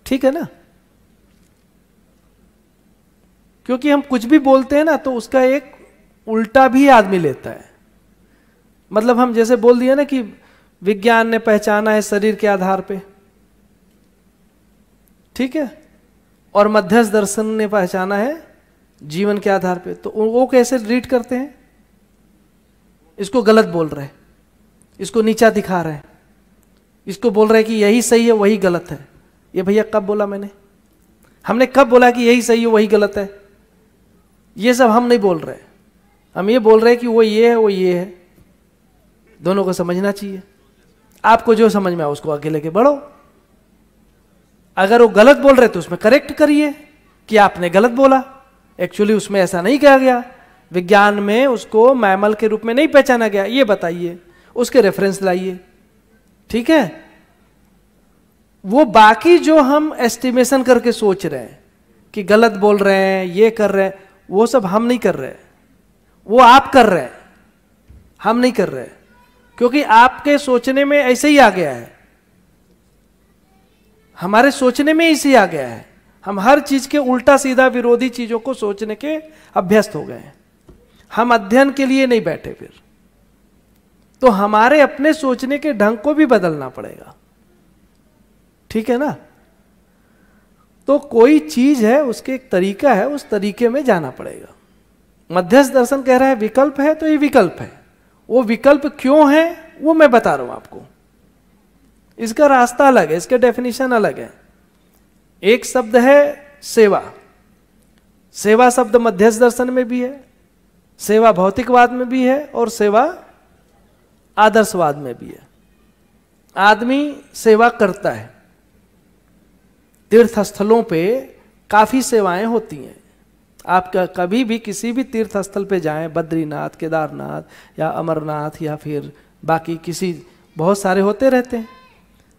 ठीक है ना? क्योंकि हम कुछ भी बोलते हैं ना तो उसका एक उल्टा भी आदमी लेता है। मतलब हम जैसे बोल दिए ना कि विज्ञान ने पहचाना है शरीर के आधार पे, ठीक है, और मध्यस्थ दर्शन ने पहचाना है जीवन के आधार पे, तो वो कैसे रीड करते हैं? इसको गलत बोल रहे हैं, इसको नीचा दिखा रहे हैं, इसको बोल रहे हैं कि यही सही है वही गलत है। ये भैया कब बोला मैंने? हमने कब बोला कि यही सही है वही गलत है? ये सब हम नहीं बोल रहे, हम ये बोल रहे हैं कि वो ये है वो ये है, दोनों को समझना चाहिए। आपको जो समझ में आए उसको आगे लेके बढ़ो। अगर वो गलत बोल रहे तो उसमें करेक्ट करिए कि आपने गलत बोला, एक्चुअली उसमें ऐसा नहीं कहा गया, विज्ञान में उसको मैमल के रूप में नहीं पहचाना गया, ये बताइए, उसके रेफरेंस लाइए। ठीक है, वो बाकी जो हम एस्टिमेशन करके सोच रहे हैं कि गलत बोल रहे हैं, ये कर रहे हैं, वो सब हम नहीं कर रहे, वो आप कर रहे हैं, हम नहीं कर रहे, क्योंकि आपके सोचने में ऐसे ही आ गया है, हमारे सोचने में इसे आ गया है। हम हर चीज के उल्टा सीधा विरोधी चीजों को सोचने के अभ्यस्त हो गए हैं। हम अध्ययन के लिए नहीं बैठे फिर, तो हमारे अपने सोचने के ढंग को भी बदलना पड़ेगा। ठीक है ना? तो कोई चीज है, उसके एक तरीका है, उस तरीके में जाना पड़ेगा। मध्यस्थ दर्शन कह रहा है विकल्प है, तो ये विकल्प है। वो विकल्प क्यों है वो मैं बता रहा हूं आपको। इसका रास्ता अलग है, इसका डेफिनेशन अलग है। एक शब्द है सेवा। सेवा शब्द मध्यस्थ दर्शन में भी है, सेवा भौतिकवाद में भी है, और सेवा आदर्शवाद में भी है। आदमी सेवा करता है। तीर्थ स्थलों पे काफी सेवाएं होती हैं। आप कभी भी किसी भी तीर्थ स्थल पे जाएं, बद्रीनाथ, केदारनाथ या अमरनाथ या फिर बाकी किसी, बहुत सारे होते रहते हैं।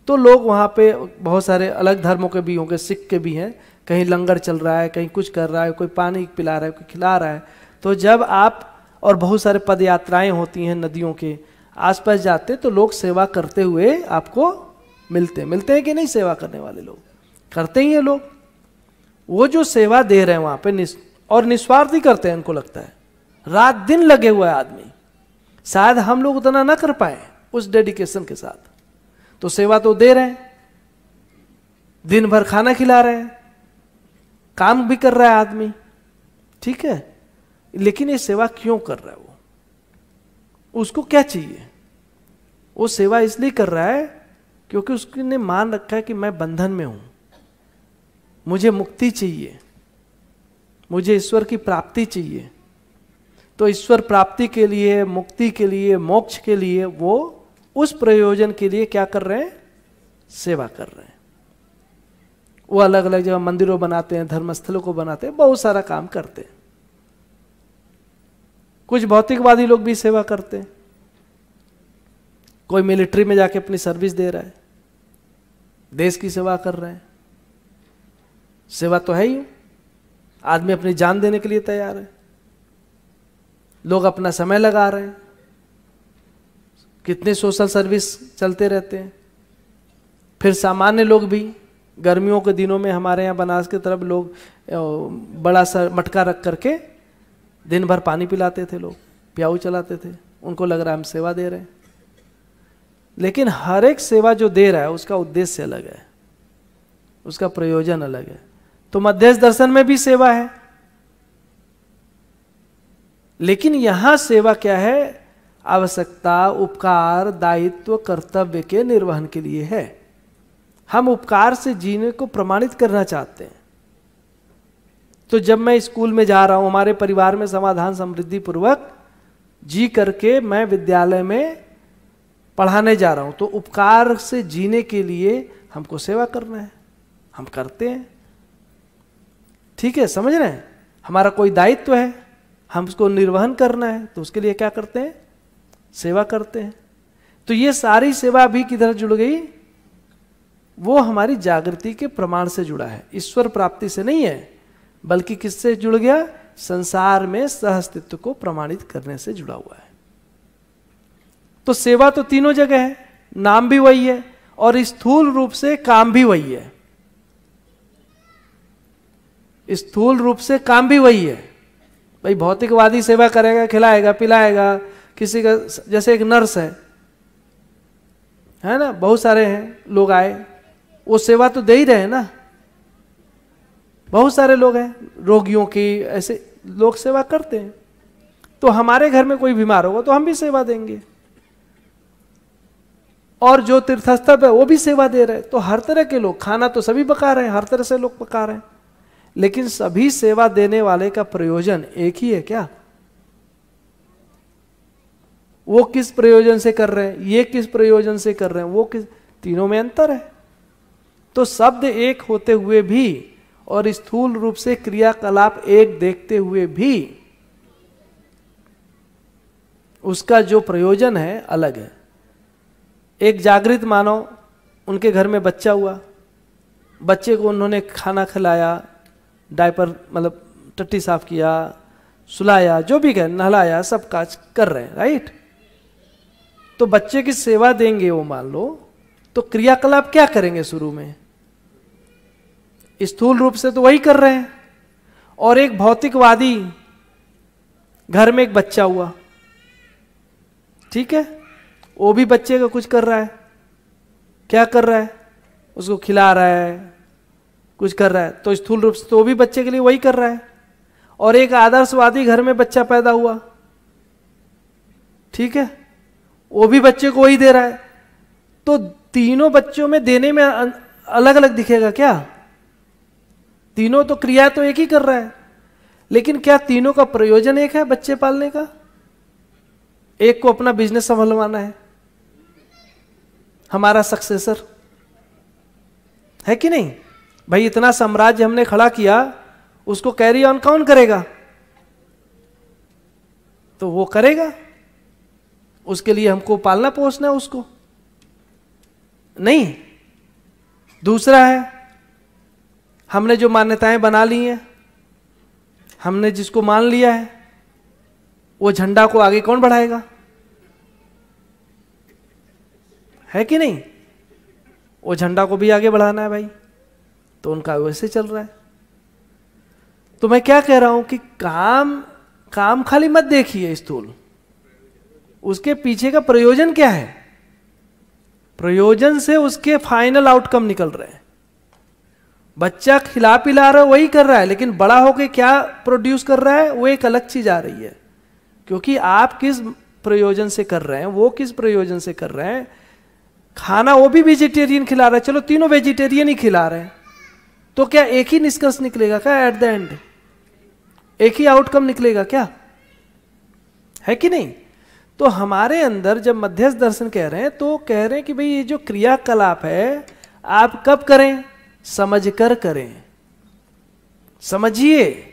तो लोग वहाँ पे बहुत सारे अलग धर्मों के भी होंगे, सिख के भी हैं, कहीं लंगर चल रहा है, कहीं कुछ कर रहा है, कोई पानी पिला रहा है, कोई खिला रहा है। तो जब आप, और बहुत सारे पद यात्राएं होती हैं नदियों के आसपास जाते, तो लोग सेवा करते हुए आपको मिलते हैं कि नहीं? सेवा करने वाले लोग करते ही हैं लोग। वो जो सेवा दे रहे हैं वहाँ पे और निस्वार्थी करते हैं, उनको लगता है रात दिन लगे हुए आदमी, शायद हम लोग उतना ना कर पाए उस डेडिकेशन के साथ। तो सेवा तो दे रहे हैं, दिन भर खाना खिला रहे हैं, काम भी कर रहा है आदमी, ठीक है, लेकिन ये सेवा क्यों कर रहा है? वो उसको क्या चाहिए? वो सेवा इसलिए कर रहा है क्योंकि उसने मान रखा है कि मैं बंधन में हूं, मुझे मुक्ति चाहिए, मुझे ईश्वर की प्राप्ति चाहिए। तो ईश्वर प्राप्ति के लिए, मुक्ति के लिए, मोक्ष के लिए वो उस प्रयोजन के लिए क्या कर रहे हैं? सेवा कर रहे हैं। वो अलग अलग जगह मंदिरों बनाते हैं, धर्मस्थलों को बनाते हैं, बहुत सारा काम करते हैं। कुछ भौतिकवादी लोग भी सेवा करते हैं। कोई मिलिट्री में जाके अपनी सर्विस दे रहा है, देश की सेवा कर रहे हैं। सेवा तो है ही, आदमी अपनी जान देने के लिए तैयार है, लोग अपना समय लगा रहे हैं, कितने सोशल सर्विस चलते रहते हैं। फिर सामान्य लोग भी, गर्मियों के दिनों में हमारे यहाँ बनारस की तरफ लोग बड़ा सा मटका रख करके दिन भर पानी पिलाते थे, लोग प्याऊ चलाते थे, उनको लग रहा है हम सेवा दे रहे हैं। लेकिन हर एक सेवा जो दे रहा है उसका उद्देश्य अलग है, उसका प्रयोजन अलग है। तो मध्यस्थ दर्शन में भी सेवा है, लेकिन यहां सेवा क्या है? आवश्यकता, उपकार, दायित्व, कर्तव्य के निर्वहन के लिए है। हम उपकार से जीने को प्रमाणित करना चाहते हैं। तो जब मैं स्कूल में जा रहा हूं, हमारे परिवार में समाधान समृद्धि पूर्वक जी करके मैं विद्यालय में पढ़ाने जा रहा हूं, तो उपकार से जीने के लिए हमको सेवा करना है, हम करते हैं, ठीक है, समझ रहे हैं? हमारा कोई दायित्व है, हम उसको निर्वहन करना है, तो उसके लिए क्या करते हैं? सेवा करते हैं। तो ये सारी सेवा भी किधर जुड़ गई? वो हमारी जागृति के प्रमाण से जुड़ा है, ईश्वर प्राप्ति से नहीं है, बल्कि किससे जुड़ गया? संसार में सहअस्तित्व को प्रमाणित करने से जुड़ा हुआ है। तो सेवा तो तीनों जगह है, नाम भी वही है और स्थूल रूप से काम भी वही है। स्थूल रूप से काम भी वही है। भाई भौतिकवादी सेवा करेगा, खिलाएगा, पिलाएगा, किसी का, जैसे एक नर्स है ना, बहुत सारे हैं लोग आए, वो सेवा तो दे ही रहे हैं ना। बहुत सारे लोग हैं रोगियों की, ऐसे लोग सेवा करते हैं। तो हमारे घर में कोई बीमार होगा तो हम भी सेवा देंगे, और जो तीर्थस्थल है वो भी सेवा दे रहे हैं। तो हर तरह के लोग, खाना तो सभी पका रहे हैं, हर तरह से लोग पका रहे हैं, लेकिन सभी सेवा देने वाले का प्रयोजन एक ही है क्या? वो किस प्रयोजन से कर रहे हैं, ये किस प्रयोजन से कर रहे हैं, वो किस, तीनों में अंतर है। तो शब्द एक होते हुए भी और स्थूल रूप से क्रियाकलाप एक देखते हुए भी उसका जो प्रयोजन है अलग है। एक जागृत मानव, उनके घर में बच्चा हुआ, बच्चे को उन्होंने खाना खिलाया, डायपर मतलब टट्टी साफ किया, सुलाया, जो भी कह, नहलाया, सब काज कर रहे हैं, राइट? तो बच्चे की सेवा देंगे वो, मान लो, तो क्रियाकलाप क्या करेंगे शुरू में? स्थूल रूप से तो वही कर रहे हैं। और एक भौतिकवादी, घर में एक बच्चा हुआ, ठीक है, वो भी बच्चे का कुछ कर रहा है, क्या कर रहा है? उसको खिला रहा है, कुछ कर रहा है, तो स्थूल रूप से तो वो भी बच्चे के लिए वही कर रहा है। और एक आदर्शवादी घर में बच्चा पैदा हुआ, ठीक है, वो भी बच्चे को वही दे रहा है। तो तीनों बच्चों में देने में अलग अलग दिखेगा क्या? तीनों तो क्रिया तो एक ही कर रहा है, लेकिन क्या तीनों का प्रयोजन एक है बच्चे पालने का? एक को अपना बिजनेस संभलवाना है, हमारा सक्सेसर, है कि नहीं? भाई इतना साम्राज्य हमने खड़ा किया, उसको कैरी ऑन कौन करेगा? तो वो करेगा, उसके लिए हमको पालना पोसना है उसको, नहीं। दूसरा है, हमने जो मान्यताएं बना ली हैं, हमने जिसको मान लिया है, वो झंडा को आगे कौन बढ़ाएगा? है कि नहीं? वो झंडा को भी आगे बढ़ाना है भाई, तो उनका वैसे चल रहा है। तो मैं क्या कह रहा हूं कि काम खाली मत देखिए स्थूल, उसके पीछे का प्रयोजन क्या है, प्रयोजन से उसके फाइनल आउटकम निकल रहे हैं। बच्चा खिला पिला रहा है वही कर रहा है, लेकिन बड़ा होके क्या प्रोड्यूस कर रहा है वो एक अलग चीज आ रही है। क्योंकि आप किस प्रयोजन से कर रहे हैं, वो किस प्रयोजन से कर रहे हैं। खाना वो भी वेजिटेरियन खिला रहा है, चलो तीनों वेजिटेरियन ही खिला रहे हैं, तो क्या एक ही निष्कर्ष निकलेगा क्या? एट द एंड एक ही आउटकम निकलेगा क्या? है कि नहीं? तो हमारे अंदर जब मध्यस्थ दर्शन कह रहे हैं, तो कह रहे हैं कि भाई ये जो क्रियाकलाप है आप कब करें? समझकर करें। समझिए,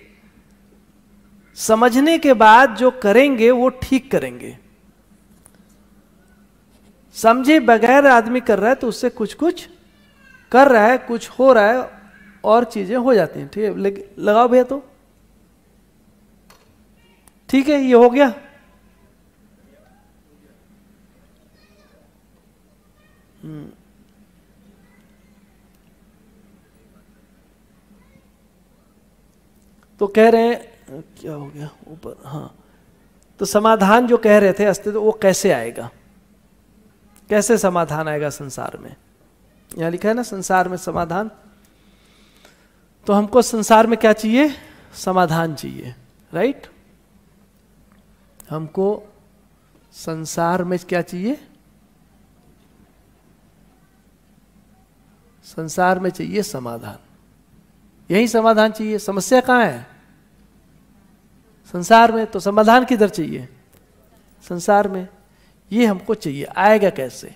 समझने के बाद जो करेंगे वो ठीक करेंगे। समझे बगैर आदमी कर रहा है तो उससे कुछ कुछ कर रहा है, कुछ हो रहा है और चीजें हो जाती हैं। ठीक है, लगाओ भैया। तो ठीक है, ये हो गया। तो कह रहे हैं क्या हो गया ऊपर, हाँ। तो समाधान जो कह रहे थे अस्तित्व, वो कैसे आएगा? कैसे समाधान आएगा संसार में? यहां लिखा है ना संसार में समाधान। तो हमको संसार में क्या चाहिए? समाधान चाहिए, राइट? हमको संसार में क्या चाहिए? संसार में चाहिए समाधान। यही समाधान चाहिए। समस्या कहाँ है? संसार में। तो समाधान किधर चाहिए? संसार में। ये हमको चाहिए। आएगा कैसे?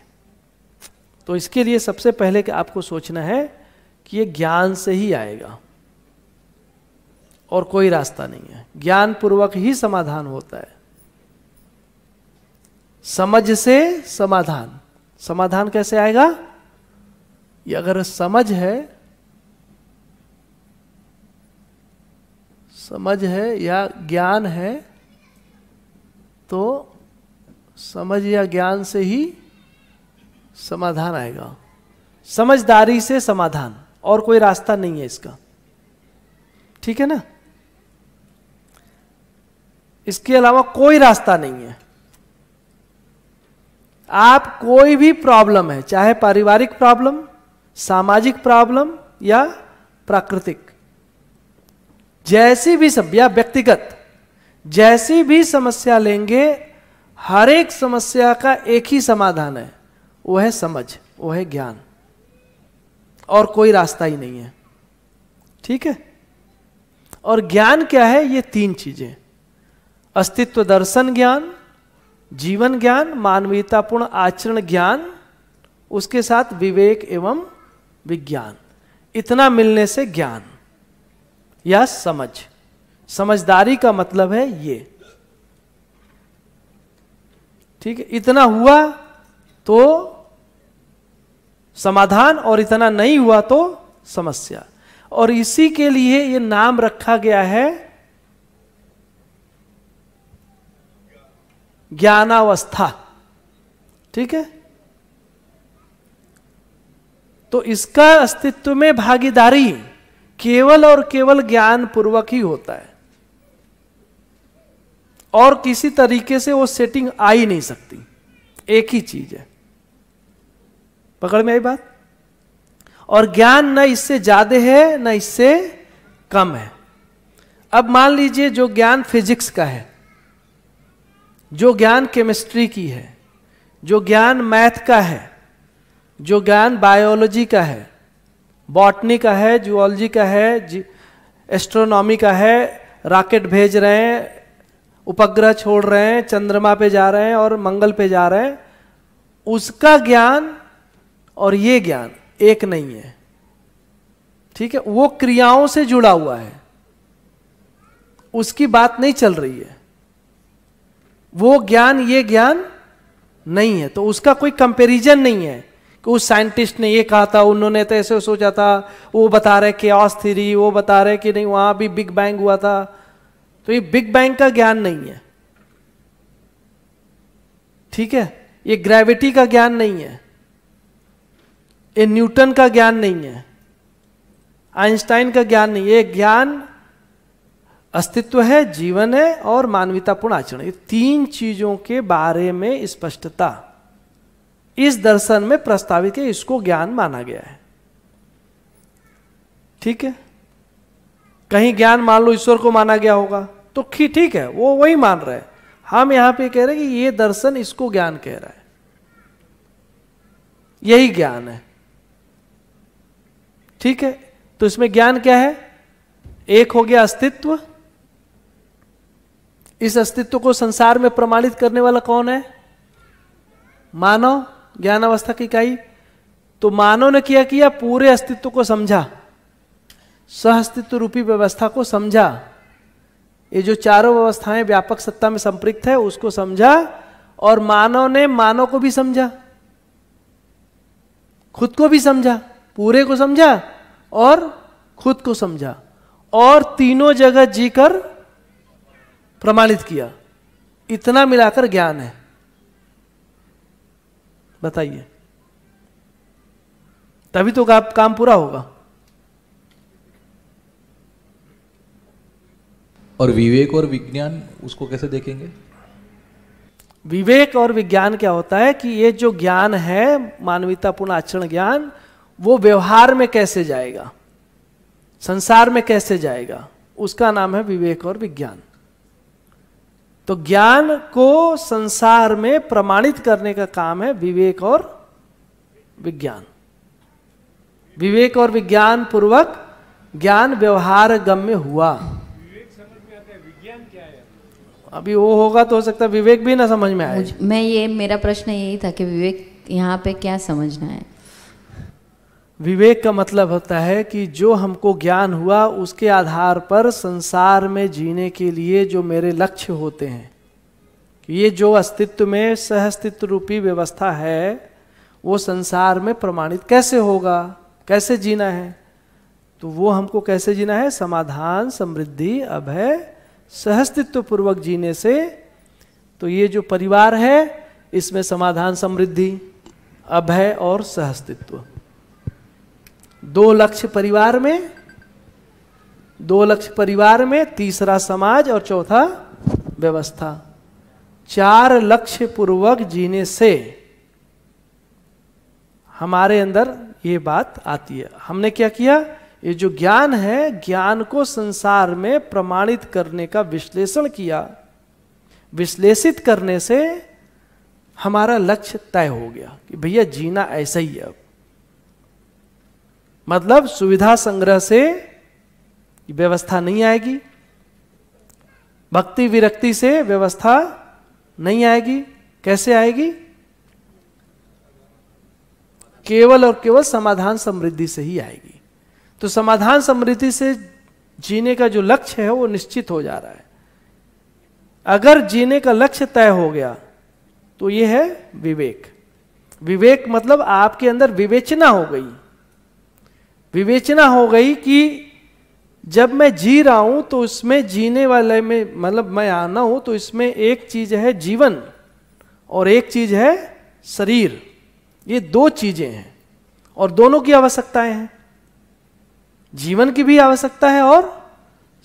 तो इसके लिए सबसे पहले कि आपको सोचना है कि ये ज्ञान से ही आएगा और कोई रास्ता नहीं है। ज्ञान पूर्वक ही समाधान होता है। समझ से समाधान। समाधान कैसे आएगा? ये अगर समझ है, समझ है या ज्ञान है, तो समझ या ज्ञान से ही समाधान आएगा। समझदारी से समाधान, और कोई रास्ता नहीं है इसका। ठीक है ना? इसके अलावा कोई रास्ता नहीं है। आप कोई भी प्रॉब्लम है, चाहे पारिवारिक प्रॉब्लम, सामाजिक प्रॉब्लम या प्राकृतिक, जैसी भी सब या व्यक्तिगत, जैसी भी समस्या लेंगे, हर एक समस्या का एक ही समाधान है, वो है समझ, वो है ज्ञान, और कोई रास्ता ही नहीं है। ठीक है? और ज्ञान क्या है? ये तीन चीजें: अस्तित्व दर्शन ज्ञान, जीवन ज्ञान, मानवीयतापूर्ण आचरण ज्ञान, उसके साथ विवेक एवं विज्ञान। इतना मिलने से ज्ञान या समझ। समझदारी का मतलब है ये। ठीक है? इतना हुआ तो समाधान, और इतना नहीं हुआ तो समस्या। और इसी के लिए ये नाम रखा गया है ज्ञानावस्था। ठीक है? तो इसका अस्तित्व में भागीदारी केवल और केवल ज्ञान पूर्वक ही होता है, और किसी तरीके से वो सेटिंग आ ही नहीं सकती। एक ही चीज है। पकड़ में आई बात? और ज्ञान न इससे ज्यादा है न इससे कम है। अब मान लीजिए जो ज्ञान फिजिक्स का है, जो ज्ञान केमिस्ट्री की है, जो ज्ञान मैथ का है, जो ज्ञान बायोलॉजी का है, बॉटनी का है, जूलॉजी का है, एस्ट्रोनॉमी का है, रॉकेट भेज रहे हैं, उपग्रह छोड़ रहे हैं, चंद्रमा पे जा रहे हैं और मंगल पे जा रहे हैं, उसका ज्ञान और ये ज्ञान एक नहीं है। ठीक है, वो क्रियाओं से जुड़ा हुआ है, उसकी बात नहीं चल रही है। वो ज्ञान ये ज्ञान नहीं है, तो उसका कोई कंपैरिजन नहीं है कि उस साइंटिस्ट ने ये कहा था, उन्होंने तो ऐसे सोचा था, वो बता रहे केओस थ्योरी, वो बता रहे कि नहीं वहां भी बिग बैंग हुआ था। तो ये बिग बैंग का ज्ञान नहीं है। ठीक है, ये ग्रेविटी का ज्ञान नहीं है, ये न्यूटन का ज्ञान नहीं है, आइंस्टाइन का ज्ञान नहीं है। ये ज्ञान अस्तित्व है, जीवन है और मानवतापूर्ण आचरण, ये तीन चीजों के बारे में स्पष्टता इस दर्शन में प्रस्तावित है, इसको ज्ञान माना गया है। ठीक है, कहीं ज्ञान मान लो ईश्वर को माना गया होगा तो ठीक है, वो वही मान रहे हैं। हम यहां पे कह रहे हैं कि ये दर्शन इसको ज्ञान कह रहा है, यही ज्ञान है। ठीक है, तो इसमें ज्ञान क्या है? एक हो गया अस्तित्व। इस अस्तित्व को संसार में प्रमाणित करने वाला कौन है? मानव, ज्ञान अवस्था की इकाई। तो मानव ने क्या किया? पूरे अस्तित्व को समझा, सह अस्तित्व रूपी व्यवस्था को समझा, ये जो चारों व्यवस्थाएं व्यापक सत्ता में संपृक्त है उसको समझा, और मानव ने मानव को भी समझा, खुद को भी समझा, पूरे को समझा और खुद को समझा, और तीनों जगह जीकर प्रमाणित किया। इतना मिलाकर ज्ञान है। बताइए, तभी तो काम पूरा होगा। और विवेक और विज्ञान, उसको कैसे देखेंगे? विवेक और विज्ञान क्या होता है कि ये जो ज्ञान है मानवतापूर्ण आचरण ज्ञान, वो व्यवहार में कैसे जाएगा, संसार में कैसे जाएगा, उसका नाम है विवेक और विज्ञान। तो ज्ञान को संसार में प्रमाणित करने का काम है विवेक और विज्ञान। विवेक और विज्ञान पूर्वक ज्ञान व्यवहार गम्य हुआ। अभी वो होगा तो हो सकता है विवेक भी ना समझ में आए। मेरा प्रश्न यही था कि विवेक यहाँ पे क्या समझना है? विवेक का मतलब होता है कि जो हमको ज्ञान हुआ उसके आधार पर संसार में जीने के लिए जो मेरे लक्ष्य होते हैं, ये जो अस्तित्व में सह अस्तित्व रूपी व्यवस्था है वो संसार में प्रमाणित कैसे होगा, कैसे जीना है, तो वो हमको कैसे जीना है? समाधान, समृद्धि, अभय, सहअस्तित्व पूर्वक जीने से। तो ये जो परिवार है इसमें समाधान, समृद्धि, अभय और सहअस्तित्व, दो लक्ष्य परिवार में, दो लक्ष्य परिवार में, तीसरा समाज और चौथा व्यवस्था। चार लक्ष्य पूर्वक जीने से हमारे अंदर ये बात आती है। हमने क्या किया? ये जो ज्ञान है, ज्ञान को संसार में प्रमाणित करने का विश्लेषण किया। विश्लेषित करने से हमारा लक्ष्य तय हो गया कि भैया जीना ऐसा ही है। अब मतलब सुविधा संग्रह से व्यवस्था नहीं आएगी, भक्ति विरक्ति से व्यवस्था नहीं आएगी। कैसे आएगी? केवल और केवल समाधान समृद्धि से ही आएगी। तो समाधान समृद्धि से जीने का जो लक्ष्य है वो निश्चित हो जा रहा है। अगर जीने का लक्ष्य तय हो गया तो ये है विवेक। विवेक मतलब आपके अंदर विवेचना हो गई। विवेचना हो गई कि जब मैं जी रहा हूं तो उसमें जीने वाले में, मतलब मैं आना हूं तो इसमें एक चीज है जीवन और एक चीज है शरीर। ये दो चीजें हैं और दोनों की आवश्यकताएं हैं। जीवन की भी आवश्यकता है और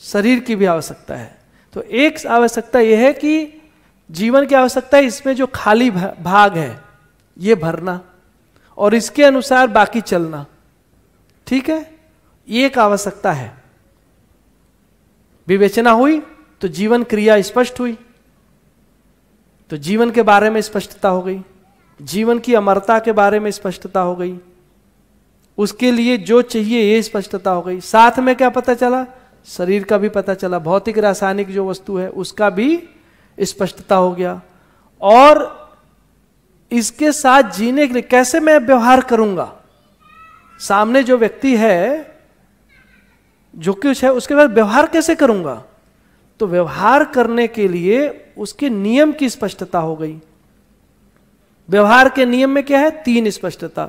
शरीर की भी आवश्यकता है। तो एक आवश्यकता यह है कि जीवन की आवश्यकता है, इसमें जो खाली भाग है ये भरना और इसके अनुसार बाकी चलना। ठीक है, ये एक आवश्यकता है। विवेचना हुई तो जीवन क्रिया स्पष्ट हुई, तो जीवन के बारे में स्पष्टता हो गई, जीवन की अमरता के बारे में स्पष्टता हो गई, उसके लिए जो चाहिए ये स्पष्टता हो गई। साथ में क्या पता चला? शरीर का भी पता चला, भौतिक रासायनिक जो वस्तु है उसका भी स्पष्टता हो गया। और इसके साथ जीने के लिए कैसे मैं व्यवहार करूंगा, सामने जो व्यक्ति है जो कुछ है उसके साथ व्यवहार कैसे करूंगा, तो व्यवहार करने के लिए उसके नियम की स्पष्टता हो गई। व्यवहार के नियम में क्या है, 3 स्पष्टता,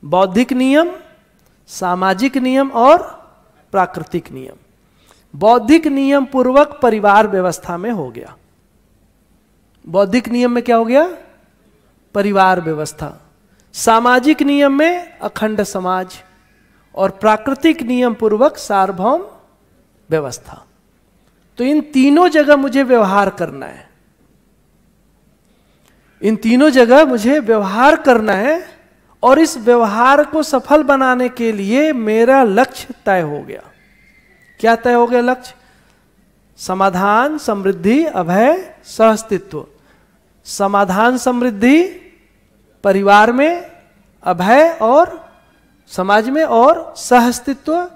बौद्धिक नियम, सामाजिक नियम और प्राकृतिक नियम। बौद्धिक नियम पूर्वक परिवार व्यवस्था में हो गया। बौद्धिक नियम में क्या हो गया, परिवार व्यवस्था। सामाजिक नियम में अखंड समाज, और प्राकृतिक नियम पूर्वक सार्वभौम व्यवस्था। तो इन तीनों जगह मुझे व्यवहार करना है, इन तीनों जगह मुझे व्यवहार करना है, और इस व्यवहार को सफल बनाने के लिए मेरा लक्ष्य तय हो गया। क्या तय हो गया लक्ष्य, समाधान, समृद्धि, अभय, सहअस्तित्व। समाधान समृद्धि परिवार में, अभय और समाज में, और सहअस्तित्व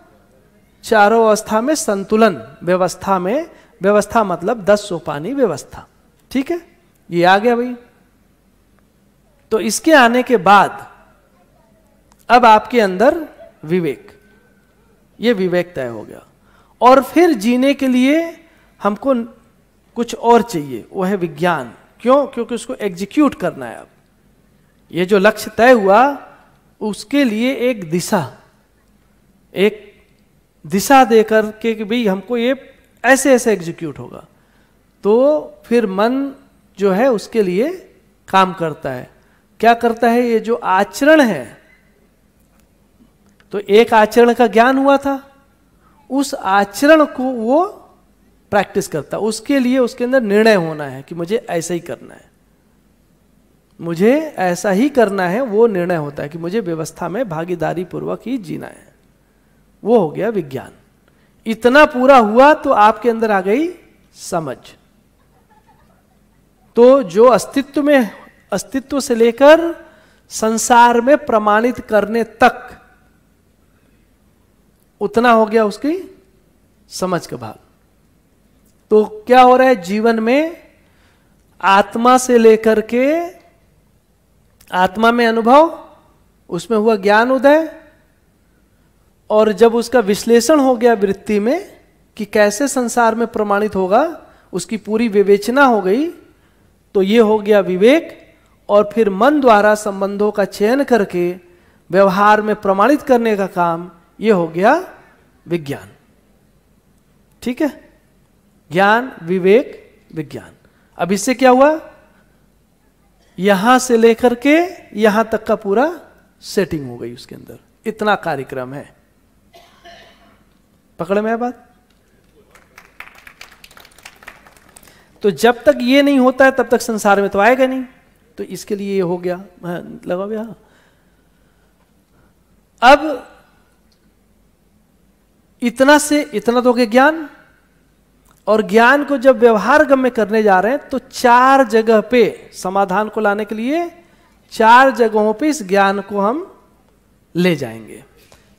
चारों अवस्था में संतुलन व्यवस्था में। व्यवस्था मतलब 10 सोपानी व्यवस्था। ठीक है, ये आ गया भाई। तो इसके आने के बाद अब आपके अंदर विवेक, ये विवेक तय हो गया। और फिर जीने के लिए हमको कुछ और चाहिए, वो है विज्ञान। क्यों, क्योंकि उसको एग्जीक्यूट करना है। अब ये जो लक्ष्य तय हुआ उसके लिए एक दिशा देकर के कि भाई हमको ये ऐसे ऐसे एग्जीक्यूट होगा, तो फिर मन जो है उसके लिए काम करता है। क्या करता है, ये जो आचरण है, तो एक आचरण का ज्ञान हुआ था, उस आचरण को वो प्रैक्टिस करता है। उसके लिए उसके अंदर निर्णय होना है कि मुझे ऐसा ही करना है, मुझे ऐसा ही करना है। वो निर्णय होता है कि मुझे व्यवस्था में भागीदारी पूर्वक ही जीना है। वो हो गया विज्ञान। इतना पूरा हुआ तो आपके अंदर आ गई समझ। तो जो अस्तित्व से लेकर संसार में प्रमाणित करने तक, उतना हो गया उसकी समझ का भाग। तो क्या हो रहा है जीवन में, आत्मा से लेकर के आत्मा में अनुभव, उसमें हुआ ज्ञान उदय, और जब उसका विश्लेषण हो गया वृत्ति में कि कैसे संसार में प्रमाणित होगा, उसकी पूरी विवेचना हो गई, तो ये हो गया विवेक। और फिर मन द्वारा संबंधों का चयन करके व्यवहार में प्रमाणित करने का काम, ये हो गया विज्ञान। ठीक है, ज्ञान, विवेक, विज्ञान। अब इससे क्या हुआ, यहां से लेकर के यहां तक का पूरा सेटिंग हो गई उसके अंदर। इतना कार्यक्रम है। पकड़ में है बात। तो जब तक ये नहीं होता है तब तक संसार में तो आएगा नहीं। तो इसके लिए ये हो गया, लगा गया। अब इतना से इतना तो हो गया ज्ञान। और ज्ञान को जब व्यवहार गम्य करने जा रहे हैं तो 4 जगह पे समाधान को लाने के लिए 4 जगहों पे इस ज्ञान को हम ले जाएंगे।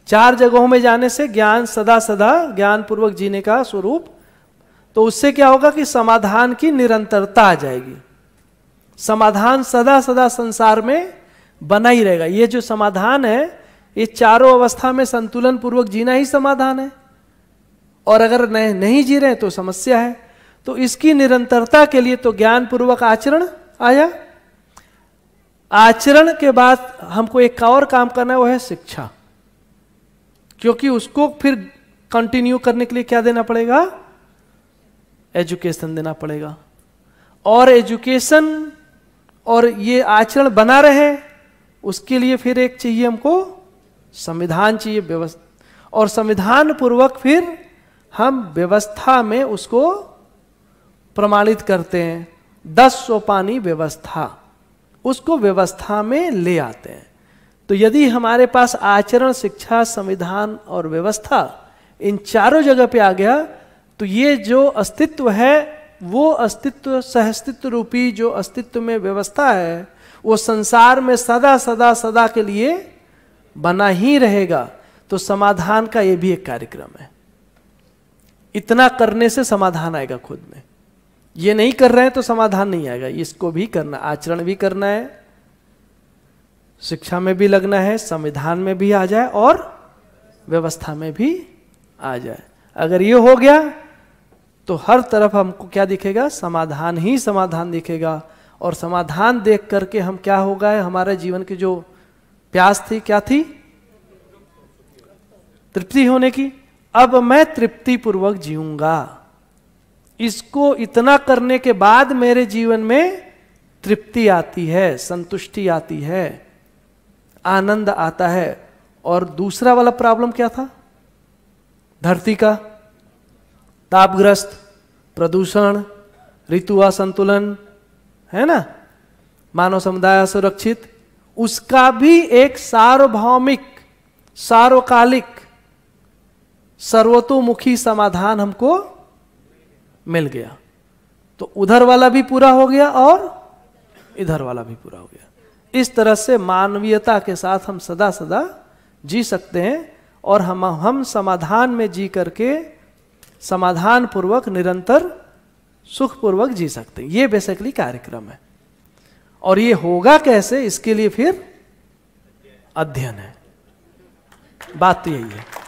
4 जगहों में जाने से ज्ञान सदा सदा ज्ञान पूर्वक जीने का स्वरूप, तो उससे क्या होगा कि समाधान की निरंतरता आ जाएगी। समाधान सदा सदा संसार में बना ही रहेगा। ये जो समाधान है, ये चारों अवस्था में संतुलन पूर्वक जीना ही समाधान है। और अगर नहीं जी रहे तो समस्या है। तो इसकी निरंतरता के लिए तो ज्ञान पूर्वक आचरण आया। आचरण के बाद हमको एक और काम करना है, वो है शिक्षा। क्योंकि उसको फिर कंटिन्यू करने के लिए क्या देना पड़ेगा, एजुकेशन देना पड़ेगा। और एजुकेशन और ये आचरण बना रहे, उसके लिए फिर एक चाहिए हमको संविधान चाहिए, व्यवस्था। और संविधान पूर्वक फिर हम व्यवस्था में उसको प्रमाणित करते हैं। 10 सोपानी व्यवस्था, उसको व्यवस्था में ले आते हैं। तो यदि हमारे पास आचरण, शिक्षा, संविधान और व्यवस्था इन चारों जगह पे आ गया, तो ये जो अस्तित्व है, वो अस्तित्व सहअस्तित्व रूपी जो अस्तित्व में व्यवस्था है, वो संसार में सदा सदा सदा के लिए बना ही रहेगा। तो समाधान का ये भी एक कार्यक्रम है। इतना करने से समाधान आएगा खुद में। ये नहीं कर रहे हैं तो समाधान नहीं आएगा। इसको भी करना, आचरण भी करना है, शिक्षा में भी लगना है, संविधान में भी आ जाए और व्यवस्था में भी आ जाए। अगर ये हो गया तो हर तरफ हमको क्या दिखेगा? समाधान ही समाधान दिखेगा। और समाधान देख करके हम क्या हो गए, हमारे जीवन की जो प्यास थी क्या थी? तृप्ति होने की। अब मैं तृप्ति पूर्वक जीऊंगा। इसको इतना करने के बाद मेरे जीवन में तृप्ति आती है, संतुष्टि आती है, आनंद आता है। और दूसरा वाला प्रॉब्लम क्या था? धरती का तापग्रस्त, प्रदूषण, ऋतु असंतुलन, है ना, मानव समुदाय असुरक्षित, उसका भी एक सार्वभौमिक, सार्वकालिक, सर्वतोमुखी समाधान हमको मिल गया। तो उधर वाला भी पूरा हो गया और इधर वाला भी पूरा हो गया। इस तरह से मानवीयता के साथ हम सदा सदा जी सकते हैं और हम समाधान में जी करके समाधान पूर्वक निरंतर सुख पूर्वक जी सकते हैं। ये बेसिकली कार्यक्रम है। और ये होगा कैसे, इसके लिए फिर अध्ययन है। बात तो यही है।